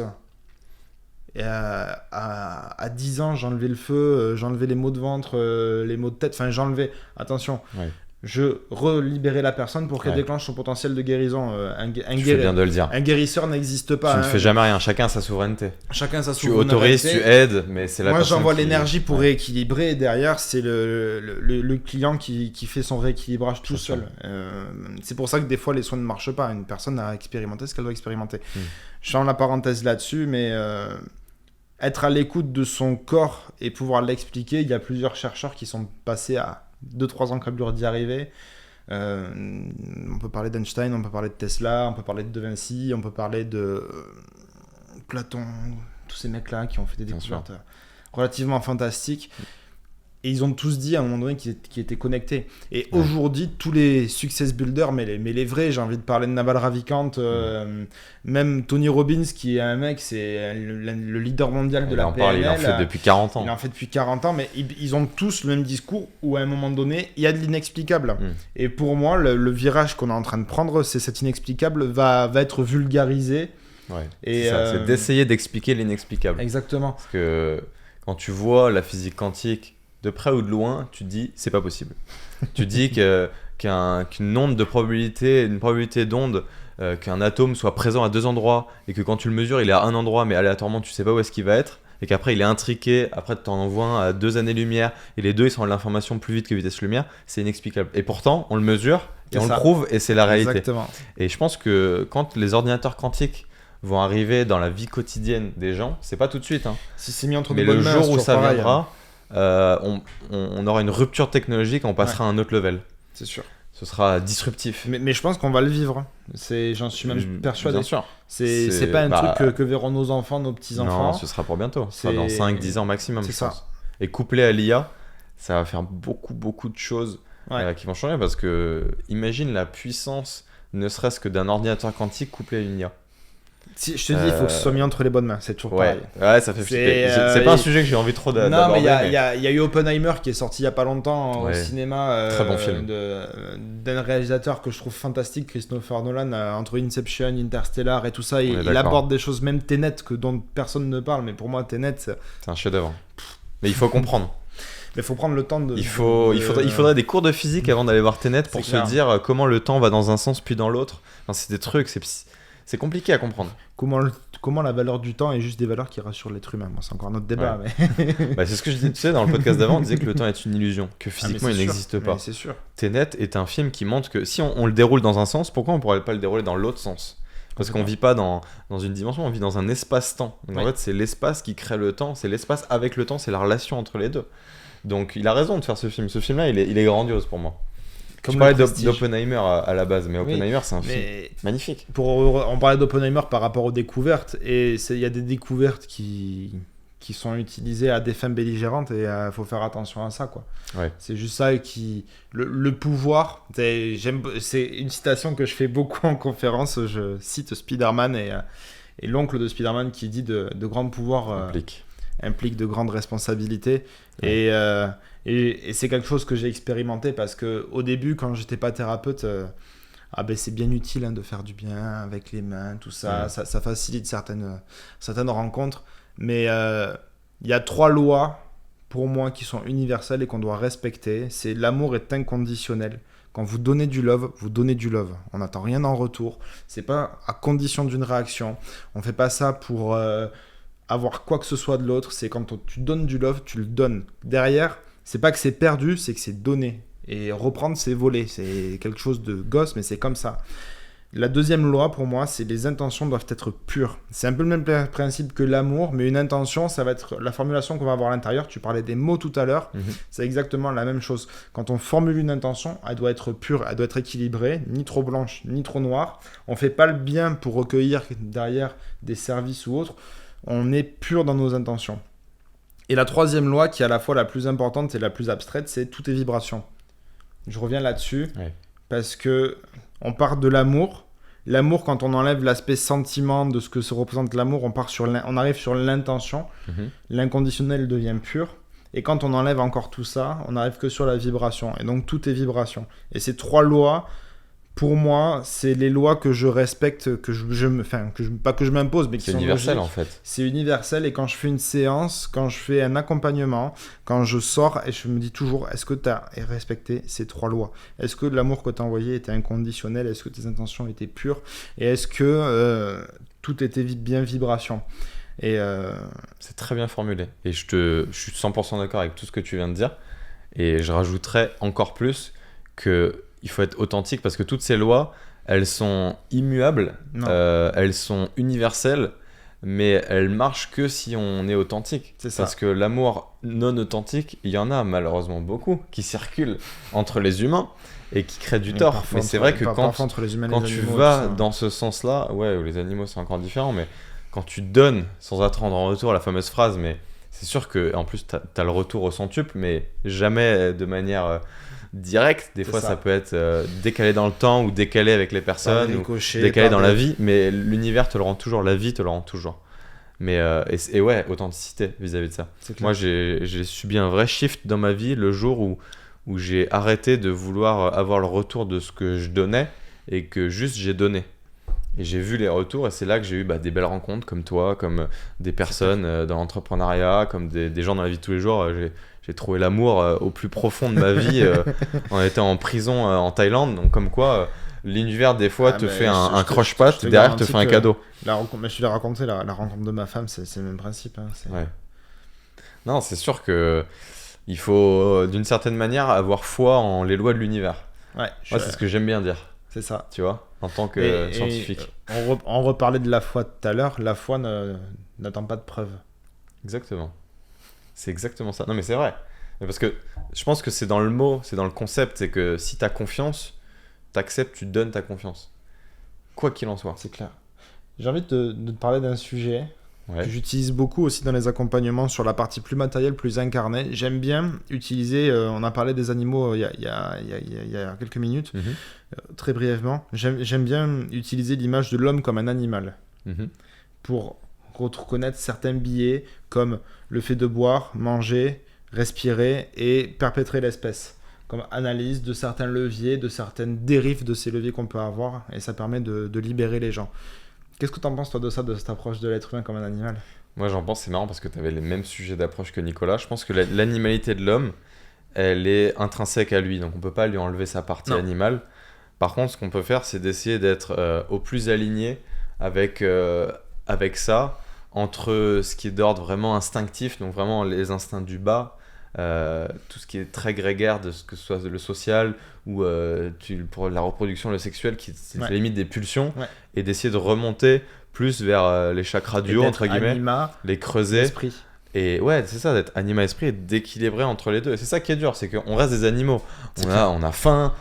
à 10 ans, j'enlevais le feu, j'enlevais les maux de ventre, les maux de tête, enfin j'enlevais, attention, je relibérais la personne pour qu'elle déclenche son potentiel de guérison. Tu fais bien de le dire. Un guérisseur n'existe pas. Tu ne fais jamais rien, chacun a sa souveraineté. Tu autorises, tu aides, mais c'est la Moi, personne j'envoie l'énergie pour rééquilibrer, et derrière, c'est le client qui fait son rééquilibrage tout seul. C'est pour ça que des fois, les soins ne marchent pas. Une personne a expérimenté ce qu'elle doit expérimenter. Je ferme la parenthèse là-dessus, mais être à l'écoute de son corps et pouvoir l'expliquer, il y a plusieurs chercheurs qui sont passés à 2-3 encablures d'y arriver. On peut parler d'Einstein, on peut parler de Tesla, on peut parler de De Vinci, on peut parler de Platon, tous ces mecs-là qui ont fait des découvertes relativement fantastiques. Et ils ont tous dit à un moment donné qu'ils étaient connectés. Et aujourd'hui, tous les success builders, mais les vrais, j'ai envie de parler de Naval Ravikant, même Tony Robbins, qui est un mec, c'est le leader mondial de la PNL. Il en fait depuis 40 ans. Il en fait depuis 40 ans, mais ils ont tous le même discours où à un moment donné, il y a de l'inexplicable. Et pour moi, le virage qu'on est en train de prendre, c'est cet inexplicable va être vulgarisé. C'est d'essayer d'expliquer l'inexplicable. Exactement. Parce que quand tu vois la physique quantique, de près ou de loin, tu te dis c'est pas possible. Tu te dis qu'une onde de probabilité, une probabilité d'onde, qu'un atome soit présent à 2 endroits et que quand tu le mesures, il est à un endroit, mais aléatoirement tu sais pas où est-ce qu'il va être, et qu'après il est intriqué, après tu en envoies un à 2 années-lumière et les deux ils sont de l'information plus vite que vitesse lumière, c'est inexplicable. Et pourtant on le mesure et on le prouve et c'est la réalité. Exactement. Et je pense que quand les ordinateurs quantiques vont arriver dans la vie quotidienne des gens, c'est pas tout de suite. Si c'est mis entre mais le jour où ça viendra, on aura une rupture technologique et on passera à un autre level. C'est sûr. Ce sera disruptif. Mais je pense qu'on va le vivre. J'en suis même persuadé. Bien sûr. C'est pas un truc que verront nos enfants, nos petits-enfants. Non, ce sera pour bientôt. Ce sera dans 5-10 ans maximum, je pense. Et couplé à l'IA, ça va faire beaucoup de choses qui vont changer. Parce que imagine la puissance, ne serait-ce que d'un ordinateur quantique couplé à une IA. Si, je te dis, il faut que ce soit mis entre les bonnes mains, c'est toujours pareil. Ouais, ça fait flipper. C'est pas un sujet que j'ai envie trop d'aborder. Non, mais il y a eu Oppenheimer qui est sorti il y a pas longtemps au cinéma. Très bon film. D'un réalisateur que je trouve fantastique, Christopher Nolan, entre Inception, Interstellar et tout ça. Il aborde des choses, même Tenet, dont personne ne parle, mais pour moi, Tenet, c'est un chef-d'œuvre. Mais il faut comprendre. Mais il faut prendre le temps de... Il faudrait des cours de physique avant d'aller voir Tenet pour se dire comment le temps va dans un sens puis dans l'autre. Enfin, c'est des trucs, c'est compliqué à comprendre. Comment la valeur du temps est juste des valeurs qui rassurent l'être humain. Bon, c'est encore un autre débat. Ouais. Mais... c'est ce que je disais, tu sais, dans le podcast d'avant, on disait que le temps est une illusion, que physiquement il n'existe pas. C'est sûr. Tenet est un film qui montre que si on le déroule dans un sens, pourquoi on ne pourrait pas le dérouler dans l'autre sens ? Parce qu'on ne vit pas dans une dimension, on vit dans un espace-temps. Donc en fait, c'est l'espace qui crée le temps, c'est l'espace avec le temps, c'est la relation entre les deux. Donc il a raison de faire ce film. Ce film-là, il est grandiose pour moi. Tu parlais d'Oppenheimer à la base, mais Oppenheimer, c'est un film magnifique. On parlait d'Oppenheimer par rapport aux découvertes, et il y a des découvertes qui sont utilisées à des fins belligérantes, et il faut faire attention à ça, quoi. Ouais. C'est juste ça qui... Le pouvoir, c'est une citation que je fais beaucoup en conférence, je cite Spider-Man, et l'oncle de Spider-Man qui dit de grands pouvoirs impliquent de grandes responsabilités, et c'est quelque chose que j'ai expérimenté parce que au début, quand j'étais pas thérapeute, c'est bien utile de faire du bien avec les mains, tout ça, ça facilite certaines rencontres. Mais il y a 3 lois pour moi qui sont universelles et qu'on doit respecter. C'est l'amour est inconditionnel. Quand vous donnez du love, vous donnez du love. On n'attend rien en retour. C'est pas à condition d'une réaction. On fait pas ça pour avoir quoi que ce soit de l'autre. C'est quand tu donnes du love, tu le donnes. Derrière, c'est pas que c'est perdu, c'est que c'est donné. Et reprendre, c'est voler. C'est quelque chose de gosse, mais c'est comme ça. La deuxième loi, pour moi, c'est les intentions doivent être pures. C'est un peu le même principe que l'amour, mais une intention, ça va être la formulation qu'on va avoir à l'intérieur. Tu parlais des mots tout à l'heure, c'est exactement la même chose. Quand on formule une intention, elle doit être pure, elle doit être équilibrée, ni trop blanche, ni trop noire. On ne fait pas le bien pour recueillir derrière des services ou autres. On est pur dans nos intentions. Et la troisième loi, qui est à la fois la plus importante et la plus abstraite, c'est tout est vibration. Je reviens là-dessus, parce que on part de l'amour. L'amour, quand on enlève l'aspect sentiment de ce que se représente l'amour, on arrive sur l'intention. L'inconditionnel devient pur. Et quand on enlève encore tout ça, on n'arrive que sur la vibration. Et donc, tout est vibration. Et ces trois lois, pour moi, c'est les lois que je respecte, pas que je m'impose, mais qui c'est sont universel logiques. en fait. C'est universel. Et quand je fais une séance, quand je fais un accompagnement, quand je sors, et je me dis toujours, est-ce que tu as respecté ces trois lois? Est-ce que l'amour que tu as envoyé était inconditionnel? Est-ce que tes intentions étaient pures? Et est-ce que tout était bien vibration? Et c'est très bien formulé. Et je suis 100% d'accord avec tout ce que tu viens de dire. Et je rajouterais encore plus qu'il faut être authentique parce que toutes ces lois, elles sont immuables, elles sont universelles, mais elles marchent que si on est authentique. C'est ça. Parce que l'amour non authentique, il y en a malheureusement beaucoup qui circulent entre les humains et qui créent du tort. Mais c'est vrai que quand tu vas dans ce sens-là, ouais, les animaux c'est encore différent, mais quand tu donnes sans attendre en retour la fameuse phrase, mais c'est sûr que en plus t'as le retour au centuple, mais jamais de manière directe. Des fois ça peut être décalé dans le temps ou décalé avec les personnes ou décalé dans la vie, mais l'univers te le rend toujours, la vie te le rend toujours. Mais et ouais, authenticité vis-à-vis de ça. Moi j'ai subi un vrai shift dans ma vie le jour où j'ai arrêté de vouloir avoir le retour de ce que je donnais et que juste j'ai donné. Et j'ai vu les retours et c'est là que j'ai eu des belles rencontres comme toi, comme des personnes dans l'entrepreneuriat, comme des gens dans la vie de tous les jours. J'ai trouvé l'amour au plus profond de ma vie en étant en prison en Thaïlande. Donc comme quoi, l'univers des fois te fait un croche-patte et derrière te fait un cadeau. Mais je l'ai raconté, la rencontre de ma femme, c'est le même principe. Hein, ouais. Non, c'est sûr qu'il faut d'une certaine manière avoir foi en les lois de l'univers. Ouais, c'est ce que j'aime bien dire. C'est ça. Tu vois, en tant que scientifique. On reparlait de la foi tout à l'heure. La foi n'attend pas de preuves. Exactement. C'est exactement ça. Non, mais c'est vrai. Parce que je pense que c'est dans le mot, c'est dans le concept. C'est que si tu as confiance, tu acceptes, tu donnes ta confiance. Quoi qu'il en soit. C'est clair. J'ai envie de te parler d'un sujet que j'utilise beaucoup aussi dans les accompagnements sur la partie plus matérielle, plus incarnée. J'aime bien utiliser, on a parlé des animaux il y a quelques minutes, très brièvement. J'aime bien utiliser l'image de l'homme comme un animal pour reconnaître certains biais comme le fait de boire, manger, respirer et perpétrer l'espèce. Comme analyse de certains leviers, de certaines dérives de ces leviers qu'on peut avoir et ça permet de libérer les gens. Qu'est-ce que tu en penses, toi, de ça, de cette approche de l'être humain comme un animal? Moi, j'en pense, c'est marrant parce que tu avais les mêmes sujets d'approche que Nicolas. Je pense que l'animalité de l'homme, elle est intrinsèque à lui, donc on ne peut pas lui enlever sa partie animale. Par contre, ce qu'on peut faire, c'est d'essayer d'être au plus aligné avec ça, entre ce qui est d'ordre vraiment instinctif, donc vraiment les instincts du bas, tout ce qui est très grégaire, de ce que ce soit le social ou pour la reproduction, le sexuel, qui c'est la limite des pulsions, et d'essayer de remonter plus vers les chakras du haut, entre guillemets, les creuser. Esprit. Et ouais, c'est ça, d'être anima-esprit et d'équilibrer entre les deux. Et c'est ça qui est dur, c'est qu'on reste des animaux. On a faim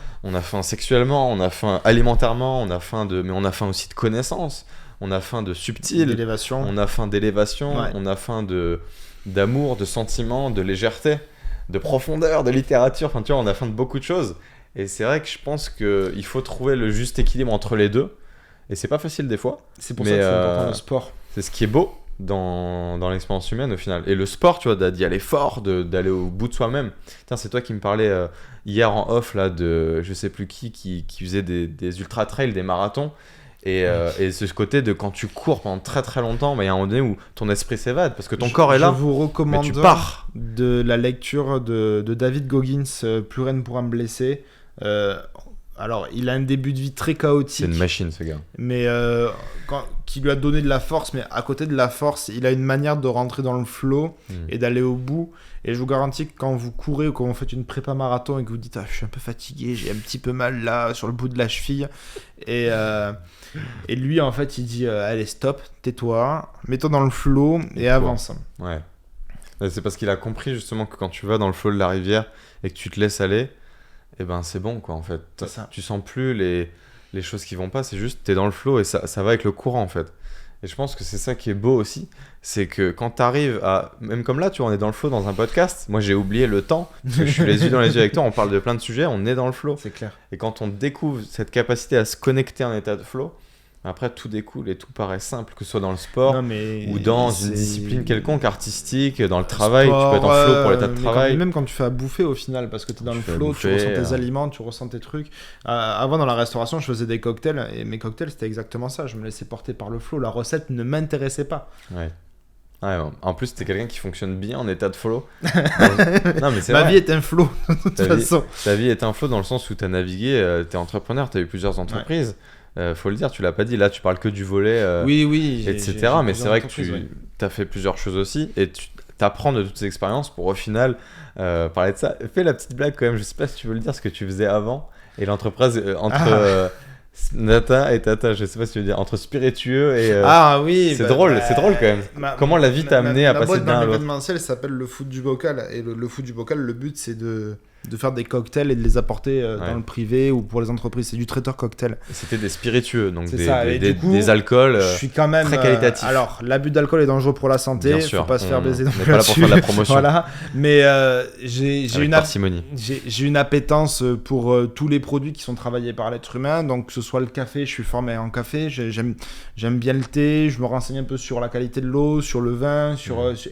sexuellement, on a faim alimentairement, mais on a faim aussi de connaissances, on a faim de subtil, on a faim d'élévation, on a faim d'amour, de sentiments, de légèreté, de profondeur, de littérature. Enfin, tu vois, on a faim de beaucoup de choses. Et c'est vrai que je pense qu'il faut trouver le juste équilibre entre les deux. Et c'est pas facile des fois. C'est pour ça que c'est important le sport. C'est ce qui est beau dans l'expérience humaine au final. Et le sport, tu vois, d'y aller fort, d'aller au bout de soi-même. Tiens, c'est toi qui me parlais hier en off là, de je sais plus qui faisait des ultra-trails, des marathons. Et ce côté de quand tu cours pendant très très longtemps, il y a un moment donné où ton esprit s'évade parce que ton corps est là. Je vous recommande tu pars. de la lecture de David Goggins, Plus rien ne pourra me blesser. Alors, il a un début de vie très C'est chaotique. une machine, ce gars. Mais qui lui a donné de la force, mais à côté de la force, il a une manière de rentrer dans le flow et d'aller au bout. Et je vous garantis que quand vous courez ou quand vous faites une prépa marathon et que vous dites je suis un peu fatigué, j'ai un petit peu mal là sur le bout de la cheville, et lui en fait il dit allez stop, tais-toi, mets-toi dans le flow et avance. Ouais. C'est parce qu'il a compris justement que quand tu vas dans le flow de la rivière et que tu te laisses aller, et ben c'est bon quoi en fait. C'est ça. Tu sens plus les choses qui vont pas, c'est juste t'es dans le flow et ça va avec le courant en fait. Et je pense que c'est ça qui est beau aussi, c'est que quand t'arrives à... Même comme là, tu vois, on est dans le flow dans un podcast, moi j'ai oublié le temps, parce que je suis les yeux dans les yeux avec toi, on parle de plein de sujets, on est dans le flow. C'est clair. Et quand on découvre cette capacité à se connecter en état de flow, après tout découle et tout paraît simple, que ce soit dans le sport ou dans une discipline quelconque, artistique, dans le travail, sport, tu peux être en flow pour l'état de travail. Même quand tu fais à bouffer au final, parce que tu es dans le flow, tu ressens tes aliments, tu ressens tes trucs. Avant dans la restauration, je faisais des cocktails et mes cocktails c'était exactement ça, je me laissais porter par le flow, la recette ne m'intéressait pas. Ouais. En plus, t'es quelqu'un qui fonctionne bien en état de flow. Non, mais c'est Ma vrai. vie est un flow, de toute façon. Ta vie est un flow dans le sens où t'as navigué, t'es entrepreneur, t'as eu plusieurs entreprises. Faut le dire, tu l'as pas dit, là tu parles que du volet, oui, etc. Mais c'est vrai que tu as fait plusieurs choses aussi et tu t'apprends de toutes ces expériences pour au final parler de ça. Fais la petite blague quand même, je sais pas si tu veux le dire, ce que tu faisais avant et l'entreprise entre Nata et Tata, je sais pas si tu veux dire, entre spiritueux et... oui, c'est drôle quand même. Comment la vie t'a amené à passer d'un à l'autre? L'événementiel s'appelle le foot du bocal et le foot du bocal, le but c'est de faire des cocktails et de les apporter dans le privé ou pour les entreprises. C'est du traiteur cocktail. C'était des spiritueux, donc des alcools je suis quand même, très qualitatifs. Alors, l'abus d'alcool est dangereux pour la santé. Bien sûr, faut pas se faire baiser. On n'est pas là pour faire de la promotion. Voilà. Mais j'ai une appétence pour tous les produits qui sont travaillés par l'être humain. Donc, que ce soit le café, je suis formé en café. J'aime bien le thé. Je me renseigne un peu sur la qualité de l'eau, sur le vin,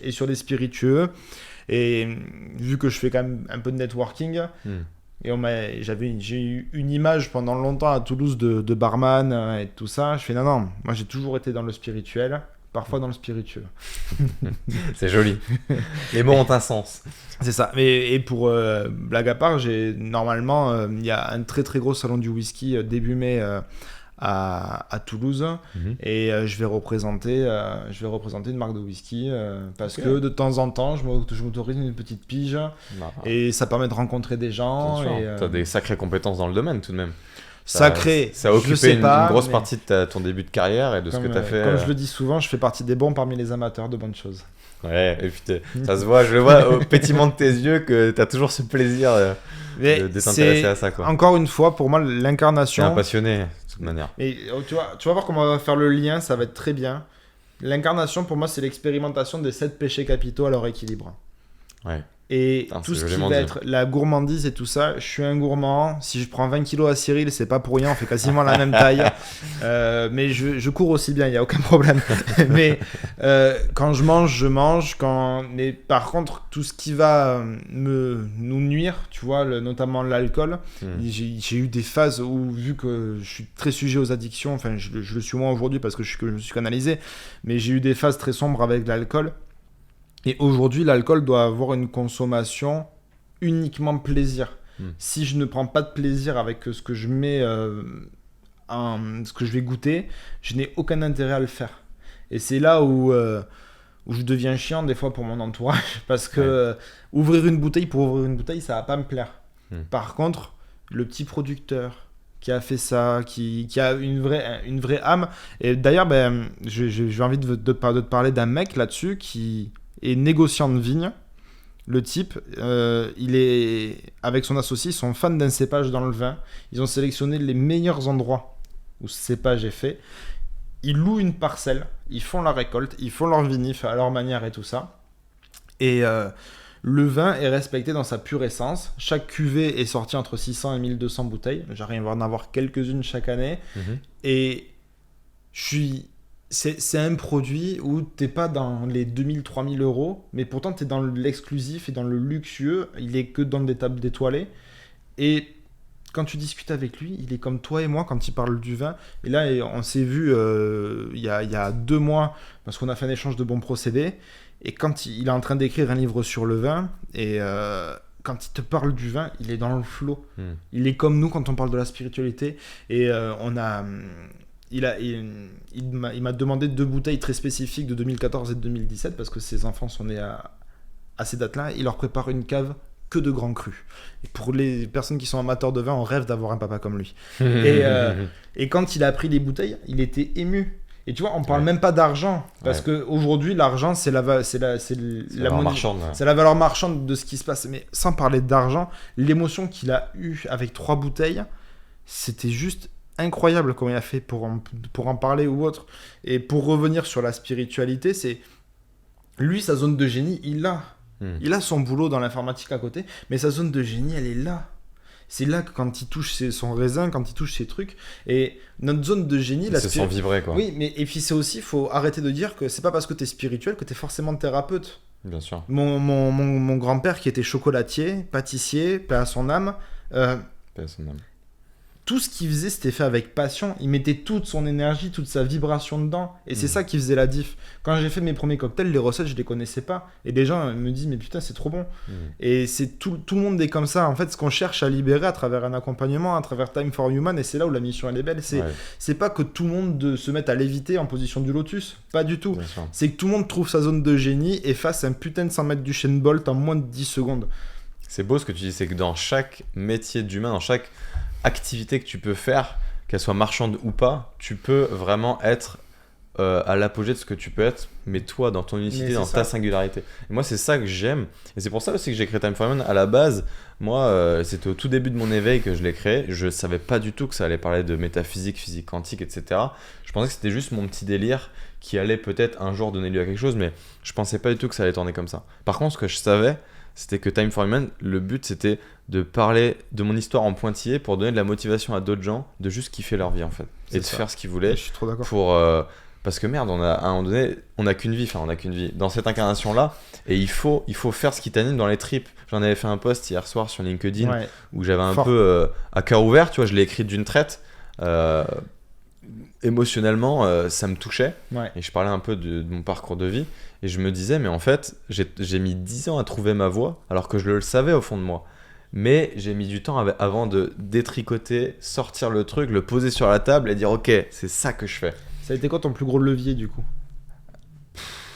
et sur les spiritueux. Et vu que je fais quand même un peu de networking, et j'ai eu une image pendant longtemps à Toulouse de barman et tout ça. Je fais non, moi j'ai toujours été dans le spirituel, parfois dans le spiritueux. C'est joli. Les mots ont un sens. C'est ça. Et pour blague à part, normalement, il y a un très très gros salon du whisky début mai à Toulouse et je vais représenter une marque de whisky parce que de temps en temps je m'autorise une petite pige et ça permet de rencontrer des gens. T'as des sacrées compétences dans le domaine tout de même. Ça a occupé une grosse partie de ton début de carrière et de ce que t'as fait. Comme je le dis souvent, je fais partie des bons parmi les amateurs de bonnes choses. Ouais, et puis ça se voit, je le vois au pétillement de tes yeux que t'as toujours ce plaisir de t'intéresser à ça, quoi. Encore une fois, pour moi, l'incarnation... T'es un passionné, de toute manière. Et tu vas voir comment on va faire le lien, ça va être très bien. L'incarnation, pour moi, c'est l'expérimentation des 7 péchés capitaux à leur équilibre. Ouais. Et tout ce qui va être la gourmandise et tout ça, je suis un gourmand. Si je prends 20 kilos à Cyril, c'est pas pour rien, on fait quasiment la même taille. Mais je cours aussi bien, il n'y a aucun problème. Mais quand je mange, Mais par contre, tout ce qui va nous nuire, tu vois, notamment l'alcool, j'ai eu des phases où, vu que je suis très sujet aux addictions, enfin je le suis moins aujourd'hui parce que je me suis canalisé, mais j'ai eu des phases très sombres avec l'alcool. Et aujourd'hui, l'alcool doit avoir une consommation uniquement plaisir. Si je ne prends pas de plaisir avec ce que je mets, ce que je vais goûter, je n'ai aucun intérêt à le faire. Et c'est là où je deviens chiant des fois pour mon entourage, parce que ouvrir une bouteille pour ouvrir une bouteille, ça va pas me plaire. Par contre, le petit producteur qui a fait ça, qui a une vraie âme. Et d'ailleurs, j'ai envie de te parler d'un mec là-dessus qui est négociant de vigne. Le type, il est avec son associé, ils sont fans d'un cépage dans le vin. Ils ont sélectionné les meilleurs endroits où ce cépage est fait. Ils louent une parcelle, ils font la récolte, ils font leur vinif à leur manière et tout ça. Et le vin est respecté dans sa pure essence. Chaque cuvée est sortie entre 600 et 1200 bouteilles. J'arrive à en avoir quelques-unes chaque année. Et c'est un produit où t'es pas dans les 2000-3000 euros, mais pourtant t'es dans l'exclusif et dans le luxueux. Il est que dans des tables étoilées. Et quand tu discutes avec lui, il est comme toi et moi quand il parle du vin. Et là, on s'est vu il y a 2 mois parce qu'on a fait un échange de bons procédés. Et quand il est en train d'écrire un livre sur le vin, et quand il te parle du vin, il est dans le flow. Il est comme nous quand on parle de la spiritualité. Et il m'a demandé 2 bouteilles très spécifiques de 2014 et de 2017 parce que ses enfants sont nés à ces dates-là. Il leur prépare une cave que de grands crus. Et pour les personnes qui sont amateurs de vin, on rêve d'avoir un papa comme lui. Et quand il a pris les bouteilles, il était ému. Et tu vois, on parle même pas d'argent parce que aujourd'hui, l'argent c'est la valeur marchande. C'est la valeur marchande de ce qui se passe. Mais sans parler d'argent, l'émotion qu'il a eue avec 3 bouteilles, c'était juste incroyable comment il a fait pour en parler ou autre. Et pour revenir sur la spiritualité, c'est lui, sa zone de génie, il a son boulot dans l'informatique à côté, mais sa zone de génie, elle est là. C'est là que quand il touche son raisin, quand il touche ses trucs. Et notre zone de génie... Il se sent vibrer, quoi. Oui, mais et puis c'est aussi, il faut arrêter de dire que c'est pas parce que t'es spirituel que t'es forcément thérapeute. Bien sûr. Mon grand-père qui était chocolatier, pâtissier, paix à son âme... Paix à son âme. Tout ce qu'il faisait, c'était fait avec passion. Il mettait toute son énergie, toute sa vibration dedans. Et c'est ça qui faisait la diff. Quand j'ai fait mes premiers cocktails, les recettes, je les connaissais pas. Et les gens me disent, mais putain, c'est trop bon. Et c'est tout le monde est comme ça. En fait, ce qu'on cherche à libérer à travers un accompagnement, à travers Time for Human, et c'est là où la mission, elle est belle, c'est pas que tout le monde se mette à léviter en position du lotus. Pas du tout. C'est que tout le monde trouve sa zone de génie et fasse un putain de 100 mètres du Usain Bolt en moins de 10 secondes. C'est beau ce que tu dis, c'est que dans chaque métier d'humain, dans chaque activité que tu peux faire, qu'elle soit marchande ou pas, tu peux vraiment être à l'apogée de ce que tu peux être, mais toi, dans ton unicité, dans ta singularité. Et moi, c'est ça que j'aime. Et c'est pour ça aussi que j'ai créé Time for Human. À la base, moi, c'était au tout début de mon éveil que je l'ai créé. Je savais pas du tout que ça allait parler de métaphysique, physique quantique, etc. Je pensais que c'était juste mon petit délire qui allait peut-être un jour donner lieu à quelque chose, mais je pensais pas du tout que ça allait tourner comme ça. Par contre, ce que je savais, c'était que Time for Human, le but, c'était de parler de mon histoire en pointillé pour donner de la motivation à d'autres gens de juste kiffer leur vie, en fait. Et de faire ce qu'ils voulaient. Je suis trop d'accord. Parce que merde, à un moment donné, on n'a qu'une vie dans cette incarnation-là, et il faut faire ce qui t'anime dans les tripes. J'en avais fait un post hier soir sur LinkedIn où j'avais un peu à cœur ouvert, tu vois, je l'ai écrit d'une traite. Émotionnellement, ça me touchait, et je parlais un peu de mon parcours de vie, et je me disais, mais en fait, j'ai mis 10 ans à trouver ma voie, alors que je le savais au fond de moi. Mais j'ai mis du temps avant de détricoter, sortir le truc, le poser sur la table et dire, ok, c'est ça que je fais. Ça a été quoi ton plus gros levier du coup ?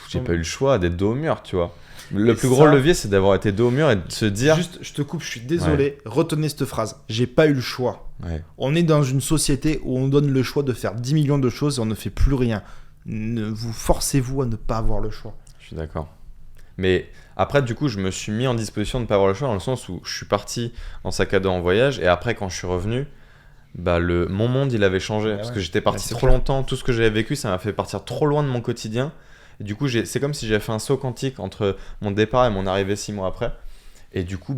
J'ai pas eu le choix d'être dos au mur, tu vois. Le plus gros levier, c'est d'avoir été dos au mur et de se dire... Juste, je te coupe, je suis désolé. Retenez cette phrase. J'ai pas eu le choix. On est dans une société où on donne le choix de faire 10 millions de choses et on ne fait plus rien. Forcez-vous à ne pas avoir le choix. Je suis d'accord. Mais après, du coup, je me suis mis en disposition de ne pas avoir le choix dans le sens où je suis parti en sac à dos en voyage, et après, quand je suis revenu, mon monde, il avait changé. Parce que j'étais parti trop longtemps. Tout ce que j'avais vécu, ça m'a fait partir trop loin de mon quotidien. Et du coup, c'est comme si j'avais fait un saut quantique entre mon départ et mon arrivée 6 mois après. Et du coup,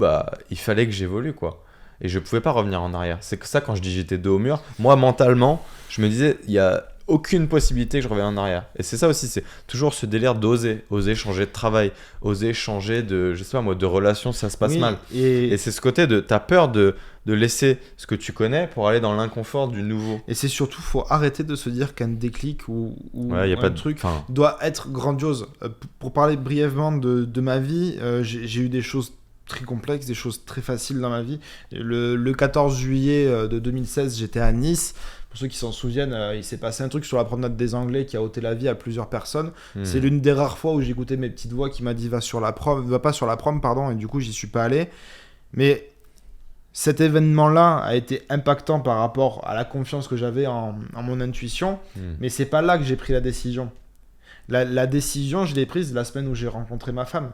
il fallait que j'évolue, quoi. Et je pouvais pas revenir en arrière. C'est que ça, quand je dis j'étais dos au mur, moi, mentalement, je me disais, il y a aucune possibilité que je revienne en arrière. Et c'est ça aussi, c'est toujours ce délire d'oser changer de travail, oser changer de, je sais pas moi, de relation, ça se passe mal. Et c'est ce côté de, t'as peur de laisser ce que tu connais pour aller dans l'inconfort du nouveau. Et c'est surtout, faut arrêter de se dire qu'un déclic ou y a pas de truc doit être grandiose. Pour parler brièvement de ma vie, j'ai eu des choses très complexes, des choses très faciles dans ma vie. Le 14 juillet de 2016, j'étais à Nice. Pour ceux qui s'en souviennent, il s'est passé un truc sur la promenade des Anglais qui a ôté la vie à plusieurs personnes. C'est l'une des rares fois où j'écoutais mes petites voix qui m'a dit va pas sur la prom, pardon, et du coup j'y suis pas allé. Mais cet événement-là a été impactant par rapport à la confiance que j'avais en mon intuition, mais c'est pas là que j'ai pris la décision. La décision, je l'ai prise la semaine où j'ai rencontré ma femme.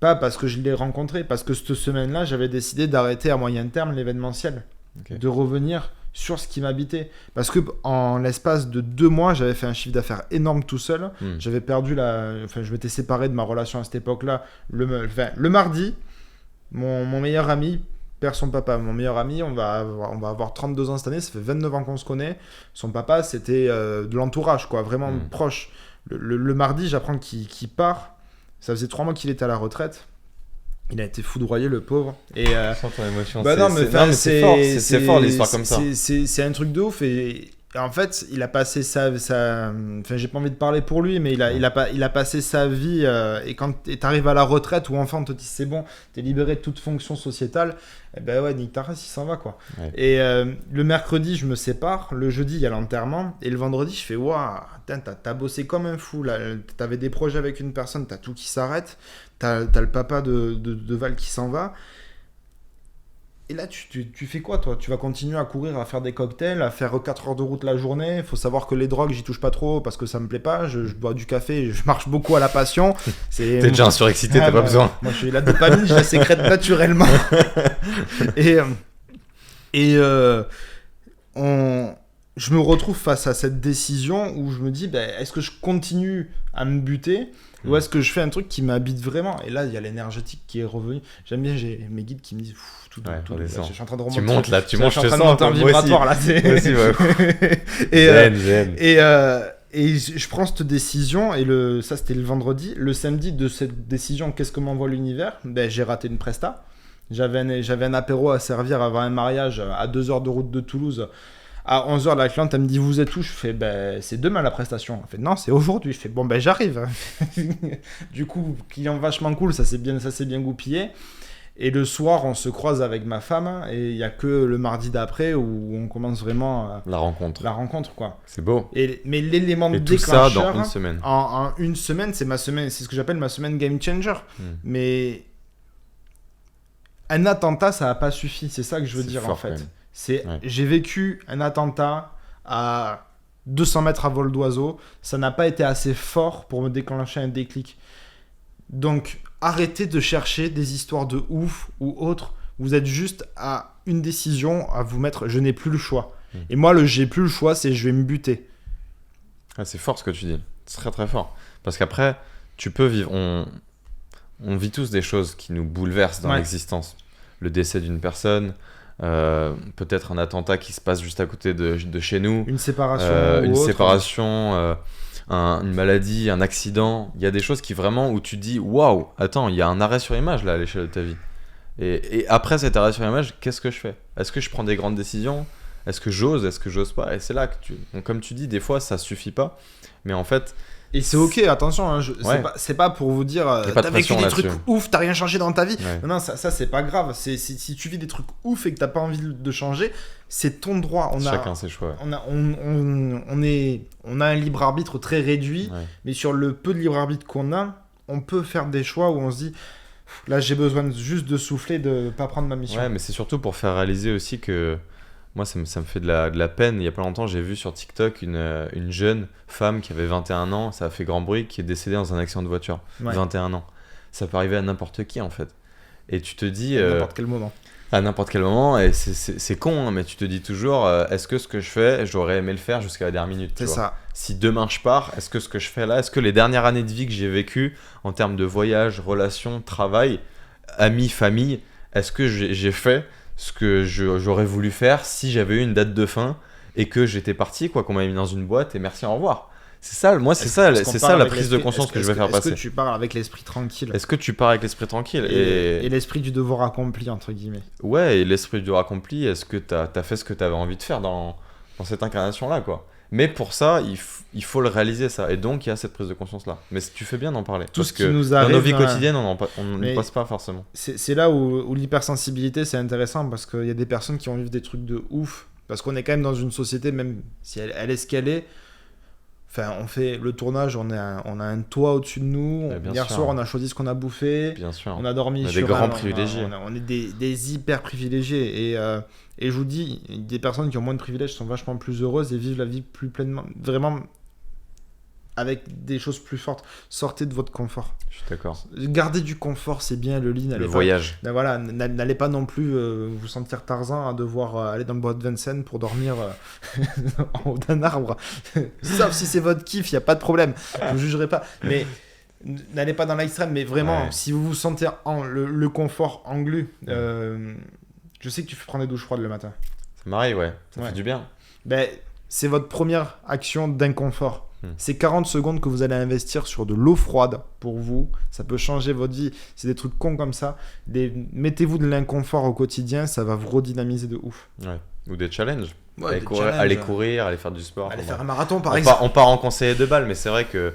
Pas parce que je l'ai rencontrée, parce que cette semaine-là, j'avais décidé d'arrêter à moyen terme l'événementiel, de revenir sur ce qui m'habitait. Parce que en l'espace de 2 mois, j'avais fait un chiffre d'affaires énorme tout seul. J'avais perdu je m'étais séparé de ma relation à cette époque-là. Le mardi, mon meilleur ami perd son papa. Mon meilleur ami, on va avoir 32 ans cette année, ça fait 29 ans qu'on se connaît. Son papa, c'était de l'entourage, quoi, vraiment proche. Le mardi, j'apprends qu'il part. Ça faisait 3 mois qu'il était à la retraite. Il a été foudroyé, le pauvre. Et sans ton émotion, c'est fort, c'est fort l'histoire comme ça. C'est un truc de ouf. Et Et en fait, il a passé enfin, j'ai pas envie de parler pour lui, mais il a passé sa vie. Et quand t'arrives à la retraite où enfin on te dit c'est bon, t'es libéré de toute fonction sociétale, eh ben ouais, nique ta race, il s'en va quoi. Ouais. Et le mercredi, je me sépare. Le jeudi, il y a l'enterrement. Et le vendredi, je fais waouh, t'as bossé comme un fou là. T'avais des projets avec une personne, t'as tout qui s'arrête. T'as le papa de Val qui s'en va. Et là, tu fais quoi, toi? Tu vas continuer à courir, à faire des cocktails, à faire 4 heures de route la journée. Il faut savoir que les drogues, j'y touche pas trop parce que ça me plaît pas. Je bois du café, je marche beaucoup à la passion. T'es déjà surexcité, t'as pas besoin. Moi, la dopamine, je la sécrète naturellement. Je me retrouve face à cette décision où je me dis, est-ce que je continue à me buter ou est-ce que je fais un truc qui m'habite vraiment? Et là, il y a l'énergétique qui est revenue. J'aime bien, j'ai mes guides qui me disent tout là, je suis en train de remonter. Tu montes là, tu montes, je te sens un vibratoire là. Moi aussi, ouais. J'aime. Et je prends cette décision et ça c'était le vendredi. Le samedi de cette décision, qu'est-ce que m'envoie l'univers? J'ai raté une presta. J'avais un apéro à servir avant un mariage à 2 heures de route de Toulouse. À 11h, la cliente, elle me dit, vous êtes où? Je fais, c'est demain la prestation. Elle fait, non, c'est aujourd'hui. Je fais, bon, j'arrive. Du coup, client vachement cool, ça s'est bien goupillé. Et le soir, on se croise avec ma femme. Et il n'y a que le mardi d'après où on commence vraiment la rencontre, quoi. C'est beau. Mais l'élément et déclencheur... tout ça dans une semaine. En une semaine, c'est ce que j'appelle ma semaine game changer. Mais un attentat, ça n'a pas suffi. C'est ça que je veux dire, en fait. J'ai vécu un attentat à 200 mètres à vol d'oiseau. Ça n'a pas été assez fort pour me déclencher un déclic. Donc, arrêtez de chercher des histoires de ouf ou autres. Vous êtes juste à une décision, à vous mettre. Je n'ai plus le choix. Et moi, j'ai plus le choix, c'est je vais me buter. Ah, c'est fort ce que tu dis. C'est très très fort. Parce qu'après, tu peux vivre. On vit tous des choses qui nous bouleversent dans l'existence. Le décès d'une personne. Peut-être un attentat qui se passe juste à côté de chez nous, une séparation, une maladie, un accident. Il y a des choses qui vraiment où tu dis waouh, attends, il y a un arrêt sur image là à l'échelle de ta vie. Et après cet arrêt sur image, qu'est-ce que je fais? Est-ce que je prends des grandes décisions? Est-ce que j'ose pas? Et c'est là que donc, comme tu dis, des fois ça suffit pas, mais en fait. Et c'est ok, attention, hein, c'est pas pour vous dire t'as vécu des trucs ouf, t'as rien changé dans ta vie. Ouais. Non, ça c'est pas grave. Si tu vis des trucs ouf et que t'as pas envie de changer, c'est ton droit. Chacun ses choix. On a un libre arbitre très réduit, mais sur le peu de libre arbitre qu'on a, on peut faire des choix où on se dit là j'ai besoin juste de souffler, de pas prendre ma mission. Ouais, mais c'est surtout pour faire réaliser aussi que. Moi, ça me fait de la peine. Il y a pas longtemps, j'ai vu sur TikTok une jeune femme qui avait 21 ans, ça a fait grand bruit, qui est décédée dans un accident de voiture. 21 ans. Ça peut arriver à n'importe qui, en fait. Et tu te dis... À n'importe quel moment. À n'importe quel moment. Et c'est con, hein, mais tu te dis toujours, est-ce que ce que je fais, j'aurais aimé le faire jusqu'à la dernière minute? C'est ça. Si demain je pars, est-ce que ce que je fais là, est-ce que les dernières années de vie que j'ai vécues, en termes de voyage, relations, travail, amis, famille, est-ce que j'ai fait ce que j'aurais voulu faire si j'avais eu une date de fin et que j'étais parti, quoi, qu'on m'avait mis dans une boîte et merci, au revoir. C'est ça, moi, c'est ça la prise de conscience que je vais faire passer. Est-ce que tu pars avec l'esprit tranquille? Et l'esprit du devoir accompli, entre guillemets. Ouais, et l'esprit du devoir accompli, est-ce que t'as fait ce que t'avais envie de faire dans cette incarnation-là, quoi. Mais pour ça, il faut le réaliser, ça. Et donc, il y a cette prise de conscience-là. Mais tu fais bien d'en parler. Tout ce qui nous arrive... Dans nos vies quotidiennes, on n'y passe pas forcément. C'est là où l'hypersensibilité, c'est intéressant, parce qu'il y a des personnes qui vont vivre des trucs de ouf. Parce qu'on est quand même dans une société, même si elle est ce qu'elle est. Enfin, on fait le tournage, on a un toit au-dessus de nous. Hier soir, on a choisi ce qu'on a bouffé. Bien sûr. On a dormi sur des grands privilégiés. On est des hyper privilégiés. Et je vous dis, des personnes qui ont moins de privilèges sont vachement plus heureuses et vivent la vie plus pleinement. Vraiment, avec des choses plus fortes. Sortez de votre confort. Je suis d'accord. Gardez du confort, c'est bien, le lit. Le voyage. Voilà, n'allez pas non plus vous sentir Tarzan à devoir aller dans le bois de Vincennes pour dormir en haut d'un arbre. Sauf si c'est votre kiff, il n'y a pas de problème. Je ne vous jugerai pas. Mais n'allez pas dans l'extrême. Mais vraiment, si vous vous sentez le confort englu, je sais que tu fais prendre des douches froides le matin. Ça m'arrive, ça fait du bien. C'est votre première action d'inconfort. Ces 40 secondes que vous allez investir sur de l'eau froide, pour vous, ça peut changer votre vie. C'est des trucs cons comme ça. Mettez-vous de l'inconfort au quotidien, ça va vous redynamiser de ouf. Ouais. Ou des challenges. Ouais, aller courir, aller faire du sport. Aller faire un marathon, par exemple. On part en conseiller de balle, mais c'est vrai que,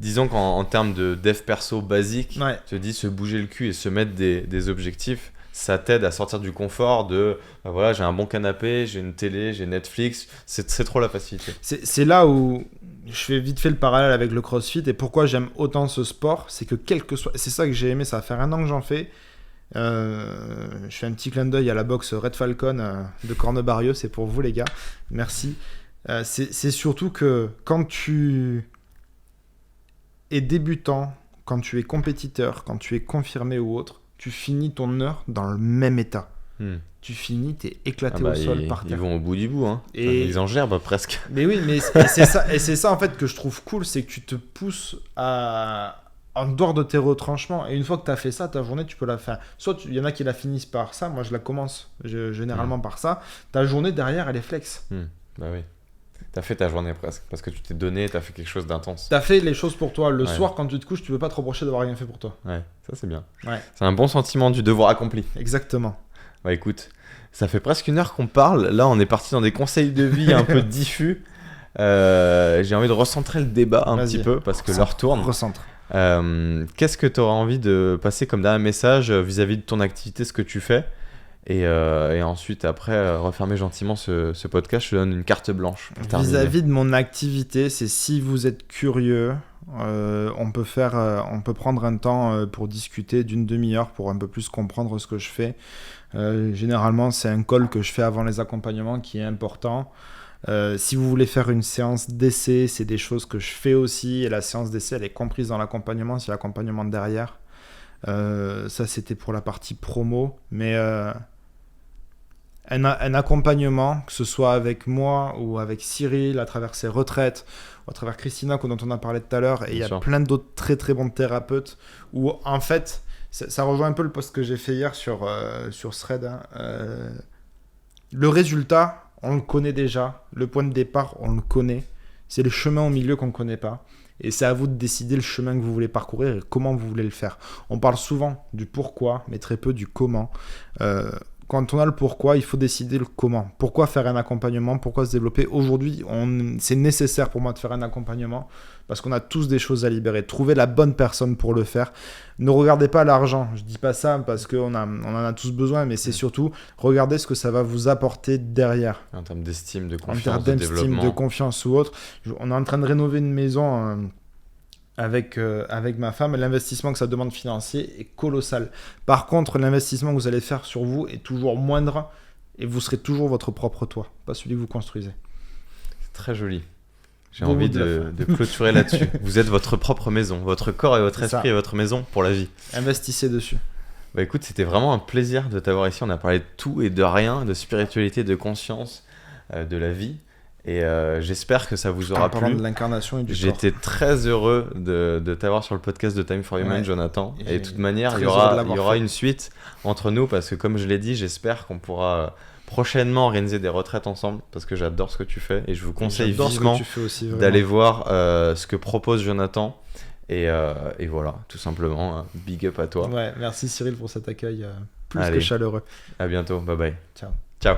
disons qu'en termes de dev perso basique, tu te dis se bouger le cul et se mettre des objectifs, ça t'aide à sortir du confort de voilà, j'ai un bon canapé, j'ai une télé, j'ai Netflix, c'est trop la facilité. C'est là où je fais vite fait le parallèle avec le CrossFit et pourquoi j'aime autant ce sport, c'est que quel que soit, c'est ça que j'ai aimé, ça va faire 1 an que j'en fais. Je fais un petit clin d'œil à la boxe Red Falcon de Cornebarieux, c'est pour vous les gars, merci. C'est surtout que quand tu es débutant, quand tu es compétiteur, quand tu es confirmé ou autre, tu finis ton heure dans le même état. Tu finis, t'es éclaté au sol par terre. Ils vont au bout du bout, hein. Et... Ils en gerbent presque. Mais oui, mais c'est ça en fait que je trouve cool, c'est que tu te pousses en dehors de tes retranchements. Et une fois que tu as fait ça, ta journée, tu peux la faire. Soit il y en a qui la finissent par ça, moi je la commence généralement par ça. Ta journée derrière, elle est flex. Bah oui. T'as fait ta journée presque, parce que tu t'es donné, t'as fait quelque chose d'intense. T'as fait les choses pour toi. Le soir, quand tu te couches, tu peux pas te reprocher d'avoir rien fait pour toi. Ouais, ça c'est bien. Ouais. C'est un bon sentiment du devoir accompli. Exactement. Bah écoute, ça fait presque 1 heure qu'on parle. Là, on est parti dans des conseils de vie un peu diffus. J'ai envie de recentrer le débat un petit peu, parce que l'heure tourne. Recentre. Qu'est-ce que tu auras envie de passer comme dernier message vis-à-vis de ton activité, ce que tu fais, et ensuite après refermer gentiment ce podcast. Je te donne une carte blanche vis-à-vis de mon activité, c'est si vous êtes curieux, on peut prendre un temps pour discuter d'une demi-heure pour un peu plus comprendre ce que je fais. Généralement c'est un call que je fais avant les accompagnements qui est important. Si vous voulez faire une séance d'essai, c'est des choses que je fais aussi, et la séance d'essai elle est comprise dans l'accompagnement, c'est l'accompagnement derrière. Ça c'était pour la partie promo, mais un accompagnement, que ce soit avec moi ou avec Cyril à travers ses retraites, ou à travers Christina dont on a parlé tout à l'heure, et il y a plein d'autres très très bons thérapeutes où en fait ça rejoint un peu le post que j'ai fait hier sur Thread, le résultat on le connaît déjà, le point de départ on le connaît, c'est le chemin au milieu qu'on ne connaît pas, et c'est à vous de décider le chemin que vous voulez parcourir et comment vous voulez le faire. On parle souvent du pourquoi mais très peu du comment. Quand on a le pourquoi, il faut décider le comment. Pourquoi faire un accompagnement? Pourquoi se développer? Aujourd'hui, c'est nécessaire pour moi de faire un accompagnement parce qu'on a tous des choses à libérer. Trouvez la bonne personne pour le faire. Ne regardez pas l'argent. Je ne dis pas ça parce qu'on en a tous besoin, mais c'est surtout regardez ce que ça va vous apporter derrière. En termes d'estime, de confiance, en termes d'estime, de confiance ou autre. On est en train de rénover une maison... Avec ma femme, l'investissement que ça demande financier est colossal. Par contre, l'investissement que vous allez faire sur vous est toujours moindre et vous serez toujours votre propre toit, pas celui que vous construisez. C'est très joli. J'ai envie de clôturer là-dessus. Vous êtes votre propre maison, votre corps et votre esprit est votre maison pour la vie. Investissez dessus. Bah écoute, c'était vraiment un plaisir de t'avoir ici. On a parlé de tout et de rien, de spiritualité, de conscience, de la vie. Et j'espère que ça vous aura plu. De l'incarnation et du J'étais corps. très heureux de t'avoir sur le podcast de Time for Human, Jonathan. Et de toute manière, il y aura une suite entre nous parce que comme je l'ai dit, j'espère qu'on pourra prochainement organiser des retraites ensemble parce que j'adore ce que tu fais et je vous conseille vivement d'aller voir ce que propose Jonathan. Et voilà, tout simplement, big up à toi. Ouais, merci Cyril pour cet accueil plus que chaleureux. À bientôt, bye bye. Ciao. Ciao.